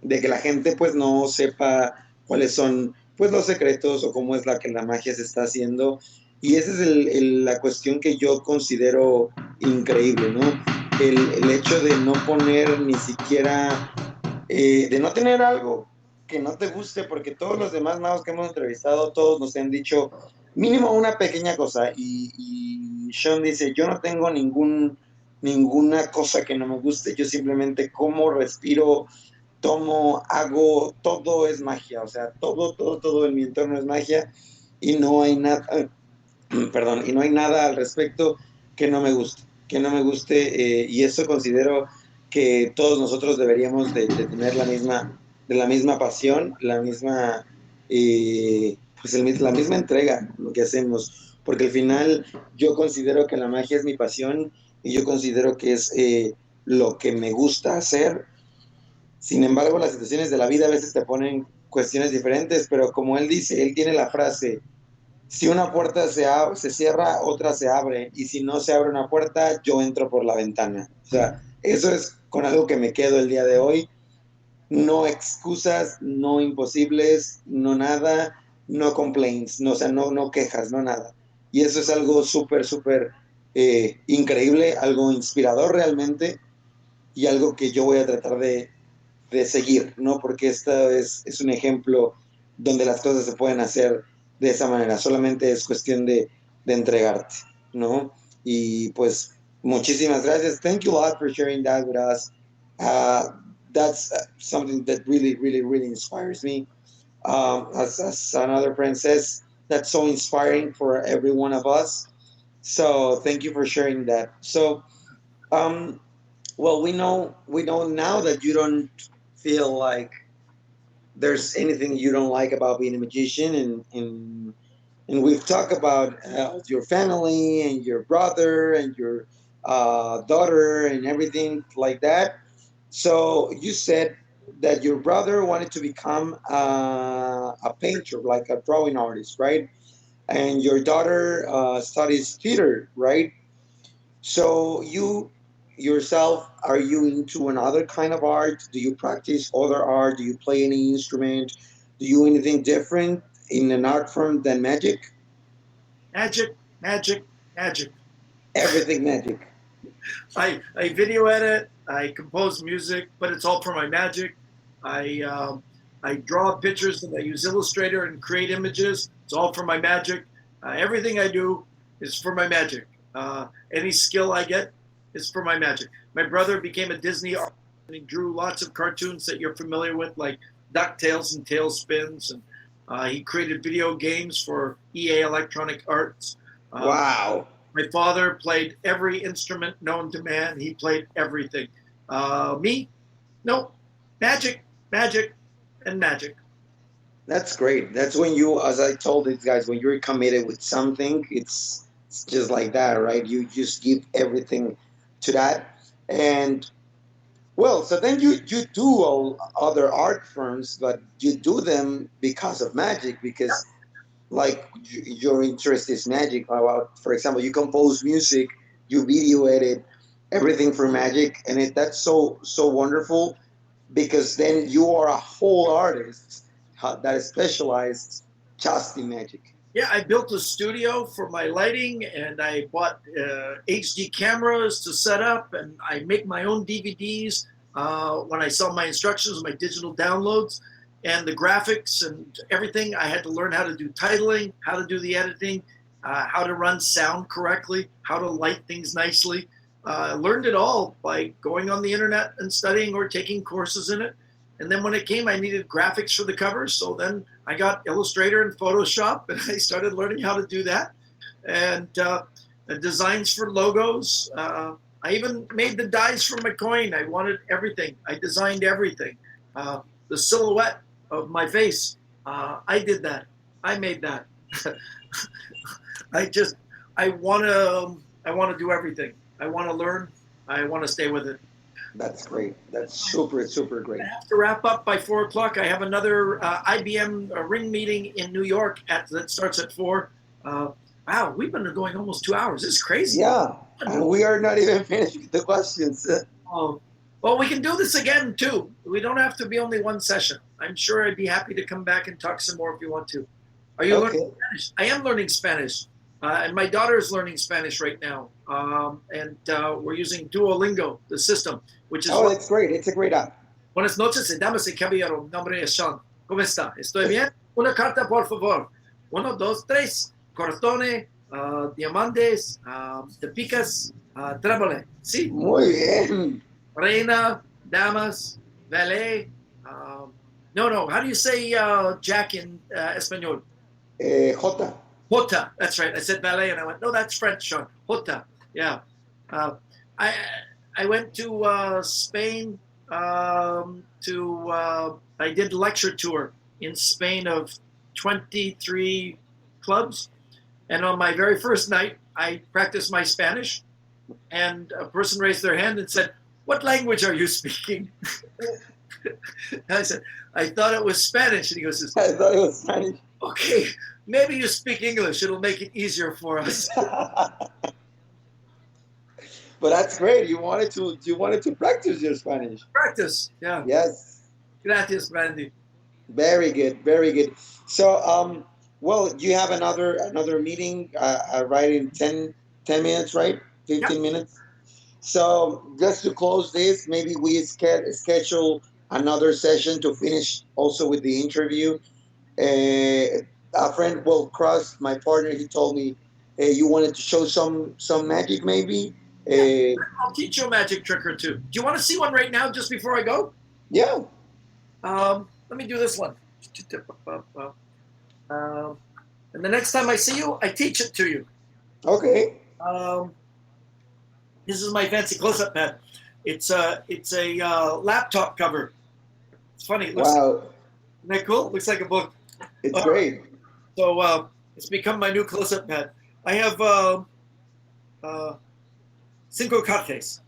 que la gente pues no sepa cuáles son pues los secretos o cómo es que la magia se está haciendo. Y esa es la cuestión que yo considero increíble, ¿no? El hecho de no poner ni siquiera, de no tener algo que no te guste, porque todos los demás magos que hemos entrevistado, todos nos han dicho mínimo una pequeña cosa. Y Shawn dice, yo no tengo ninguna cosa que no me guste, yo simplemente como, respiro, tomo, hago, todo es magia. O sea, todo en mi entorno es magia, y no hay nada, y no hay nada al respecto que no me guste, y eso considero que todos nosotros deberíamos de tener la misma pasión, la misma entrega, lo que hacemos, porque al final yo considero que la magia es mi pasión, y yo considero que es lo que me gusta hacer. Sin embargo, las situaciones de la vida a veces te ponen cuestiones diferentes, pero como él dice, él tiene la frase: si una puerta se cierra, otra se abre, y si no se abre una puerta, yo entro por la ventana. O sea, eso es con algo que me quedo el día de hoy. No excusas, no imposibles, no nada. no complaints, no, o sea, no quejas, no nada. Y eso es algo súper, súper increíble, algo inspirador realmente y algo que yo voy a tratar de seguir, ¿no? Porque esta es un ejemplo donde las cosas se pueden hacer de esa manera, solamente es cuestión de entregarte, ¿no? Y pues muchísimas gracias. Thank you a lot for sharing that with us. That's something that really, really, really inspires me. As another friend says, that's so inspiring for every one of us. So thank you for sharing that. So, well, we know now that you don't feel like there's anything you don't like about being a magician, and we've talked about your family and your brother and your daughter and everything like that. So you said that your brother wanted to become a painter, like a drawing artist, right? And your daughter studies theater, right? So you yourself, are you into another kind of art? Do you practice other art? Do you play any instrument? Do you anything different in an art form than magic? Magic, magic, magic. Everything magic. I video edit, I compose music, but it's all for my magic. I draw pictures and I use Illustrator and create images. It's all for my magic. Everything I do is for my magic. Any skill I get is for my magic. My brother became a Disney artist and he drew lots of cartoons that you're familiar with, like DuckTales and Tailspins. And he created video games for EA Electronic Arts. Wow. My father played every instrument known to man. He played everything. Me? No. Magic, magic, and magic. That's great. That's when you, as I told these guys, when you're committed with something, it's just like that, right? You just give everything to that. And well, so then you do all other art forms, but you do them because of magic, because like your interest is magic. For example, you compose music, you video edit, everything for magic, and that's so wonderful, because then you are a whole artist that is specialized just in magic. Yeah, I built a studio for my lighting, and I bought HD cameras to set up, and I make my own DVDs when I sell my instructions, my digital downloads, and the graphics and everything. I had to learn how to do titling, how to do the editing, how to run sound correctly, how to light things nicely. I learned it all by going on the internet and studying or taking courses in it. And then when it came, I needed graphics for the covers. So then I got Illustrator and Photoshop, and I started learning how to do that. And designs for logos. I even made the dies for my coin. I wanted everything. I designed everything. The silhouette of my face, I did that. I made that. I want to do everything. I want to learn. I want to stay with it. That's great. That's super, super great. I have to wrap up by 4 o'clock. I have another IBM ring meeting in New York that starts at 4. Wow, we've been going almost 2 hours. This is crazy. Yeah, and we are not even finished with the questions. Oh, well, we can do this again, too. We don't have to be only one session. I'm sure I'd be happy to come back and talk some more if you want to. Are you learning Spanish? I am learning Spanish. And my daughter is learning Spanish right now. And we're using Duolingo, the system, which is... Oh, it's great. It's a great app. Buenas noches, damas y caballero. Mi nombre es Shawn. ¿Cómo está? ¿Estoy bien? Una carta, por favor. 1, 2, 3. Cartone, diamantes, de picas, trémole. Sí. Muy bien. Reina, damas, valet. No. How do you say Jack in Espanol? Jota. Jota. That's right. I said valet, and I went, no, that's French, Shawn. Jota. Yeah. I went to Spain I did lecture tour in Spain of 23 clubs. And on my very first night, I practiced my Spanish. And a person raised their hand and said, "What language are you speaking?" I said, "I thought it was Spanish." And he goes, I thought it was Spanish. "Okay, maybe you speak English. It'll make it easier for us." But that's great. You wanted to practice your Spanish. Practice, yeah. Yes. Gracias, Brandy. Very good, very good. So, Well, you have another meeting right in 10 minutes, right? 15 minutes. So just to close this, maybe we schedule another session to finish also with the interview. A friend, well, Cross, my partner, he told me, hey, you wanted to show some magic, maybe. I'll teach you a magic trick or two. Do you want to see one right now, just before I go? Yeah. Let me do this one. And the next time I see you, I teach it to you. Okay. This is my fancy close-up pad. It's a laptop cover. It's funny. It looks, Wow. isn't that cool? It looks like a book. It's great. So it's become my new close-up pad. I have cinco cartas.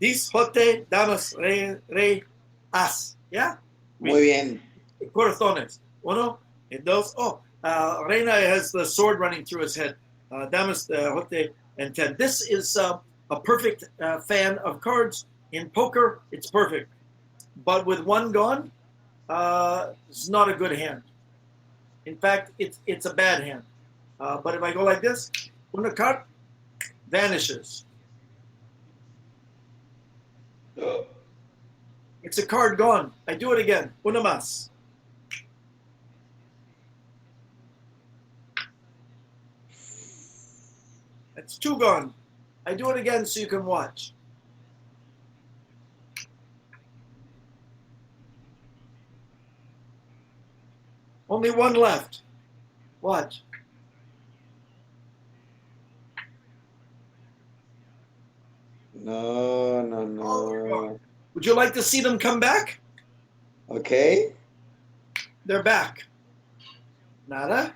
Dis, jote, damas, rey, as. Yeah? Muy bien. Corazones. Uno, and dos. Oh, Reina has the sword running through his head. Damas, jote, and 10. This is a perfect fan of cards. In poker, it's perfect. But with one gone, it's not a good hand. In fact, it's a bad hand. But if I go like this, una card vanishes. It's a card gone. I do it again. Una más. That's two gone. I do it again so you can watch. Only one left. Watch. No. Would you like to see them come back? Okay. They're back. Nada.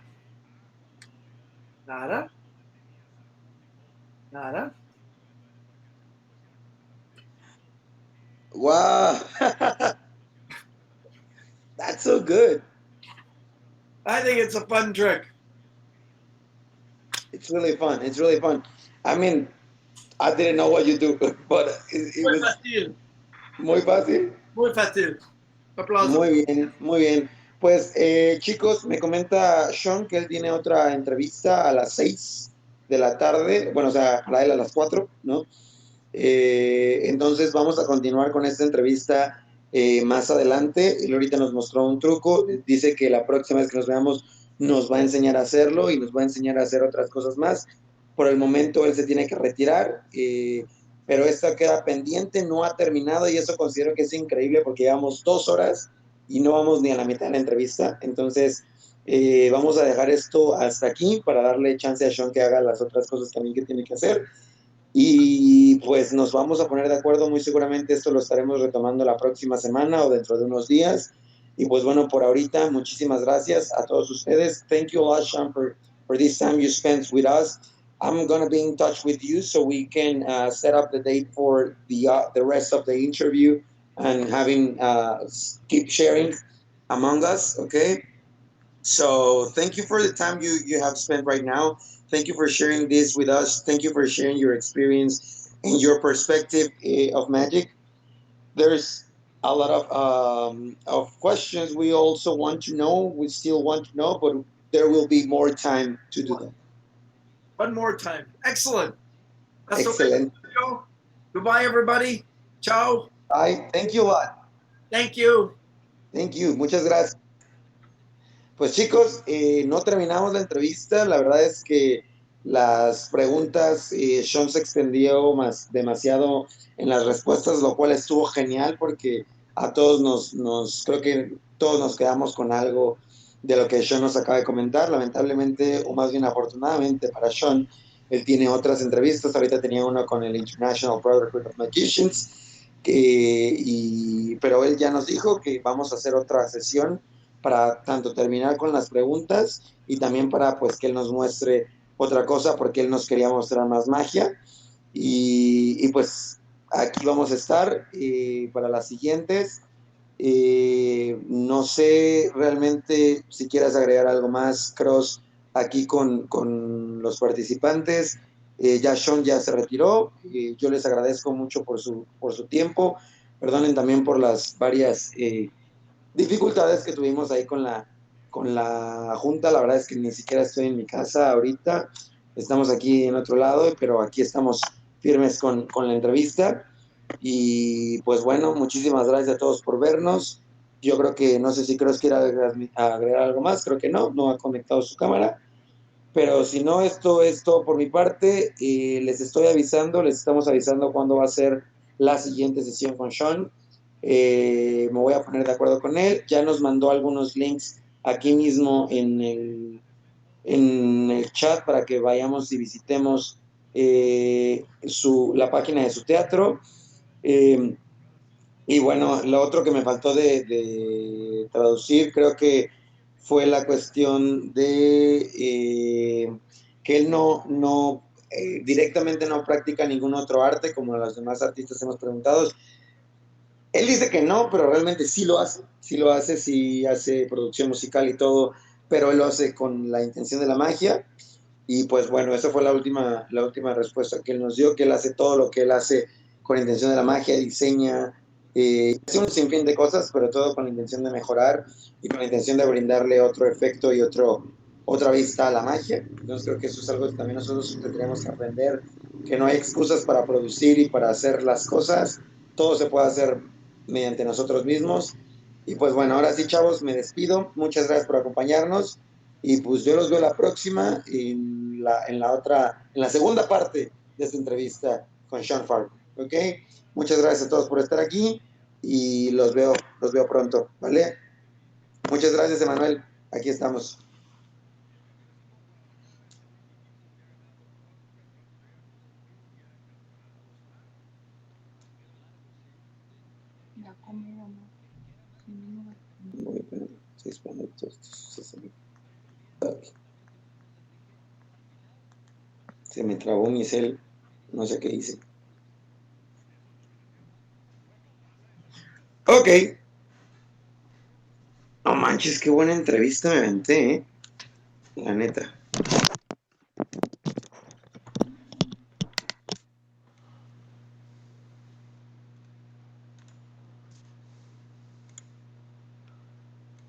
Nada. Nada. Wow. That's so good. I think it's a fun trick. It's really fun. It's really fun. I mean, I didn't know what you do, but it Muy was fácil. muy fácil. Muy fácil. Aplausos. Muy bien, muy bien. Pues chicos, me comenta Shawn que él tiene otra entrevista a las 6 de la tarde, bueno, o sea, para él a las 4, ¿no? Entonces vamos a continuar con esta entrevista más adelante. Él ahorita nos mostró un truco, dice que la próxima vez que nos veamos nos va a enseñar a hacerlo y nos va a enseñar a hacer otras cosas más. Por el momento él se tiene que retirar, pero esto queda pendiente, no ha terminado y eso considero que es increíble porque llevamos 2 horas y no vamos ni a la mitad de la entrevista. Entonces vamos a dejar esto hasta aquí para darle chance a Shawn que haga las otras cosas también que tiene que hacer. Y pues nos vamos a poner de acuerdo, muy seguramente esto lo estaremos retomando la próxima semana o dentro de unos días. Y pues bueno, por ahorita, muchísimas gracias a todos ustedes. Thank you a lot, Shawn, for this time you spent with us. I'm going to be in touch with you so we can set up the date for the rest of the interview and having keep sharing among us, okay? So thank you for the time you have spent right now. Thank you for sharing this with us. Thank you for sharing your experience and your perspective of magic. There's a lot of questions we also want to know. We still want to know, but there will be more time to do that. One more time. Excellent. That's Excellent. Go. Goodbye, everybody. Ciao. Bye. Thank you a lot. Thank you. Thank you. Muchas gracias. Pues chicos, no terminamos la entrevista. La verdad es que las preguntas, Shawn se extendió demasiado en las respuestas, lo cual estuvo genial porque a todos creo que todos nos quedamos con algo de lo que Shawn nos acaba de comentar. Lamentablemente, o más bien afortunadamente para Shawn, él tiene otras entrevistas. Ahorita tenía uno con el International Brotherhood of Magicians, pero él ya nos dijo que vamos a hacer otra sesión para tanto terminar con las preguntas y también para pues que él nos muestre otra cosa porque él nos quería mostrar más magia y pues aquí vamos a estar para las siguientes. No sé realmente si quieras agregar algo más, Cross, aquí con los participantes. Ya Shawn ya se retiró. Yo les agradezco mucho por su tiempo. Perdonen también por las varias dificultades que tuvimos ahí con la junta. La verdad es que ni siquiera estoy en mi casa ahorita. Estamos aquí en otro lado, pero aquí estamos firmes con la entrevista. Y pues bueno, muchísimas gracias a todos por vernos. Yo creo que, no sé si Cross quiere agregar algo más, creo que no ha conectado su cámara. Pero si no, esto es todo por mi parte. Les estamos avisando cuándo va a ser la siguiente sesión con Shawn. Me voy a poner de acuerdo con él. Ya nos mandó algunos links aquí mismo en el chat para que vayamos y visitemos la página de su teatro. Y bueno, lo otro que me faltó de traducir, creo que fue la cuestión de que él directamente no practica ningún otro arte, como los demás artistas hemos preguntado. Él dice que no, pero realmente sí lo hace, sí hace producción musical y todo, pero él lo hace con la intención de la magia. Y pues bueno, esa fue la última respuesta que él nos dio, que él hace todo lo que él hace con la intención de la magia, diseña, hace un sinfín de cosas, pero todo con la intención de mejorar y con la intención de brindarle otro efecto y otra vista a la magia. Entonces creo que eso es algo que también nosotros tendríamos que aprender, que no hay excusas para producir y para hacer las cosas, todo se puede hacer mediante nosotros mismos. Y pues bueno, ahora sí, chavos, me despido. Muchas gracias por acompañarnos. Y pues yo los veo la próxima en la segunda parte de esta entrevista con Shawn Farquhar. ¿Ok? Muchas gracias a todos por estar aquí y los veo pronto, ¿vale? Muchas gracias, Emanuel. Aquí estamos. Voy a poner 6 minutos. Se me trabó mi cel, no sé qué hice. Ok. No manches, qué buena entrevista me aventé, la neta.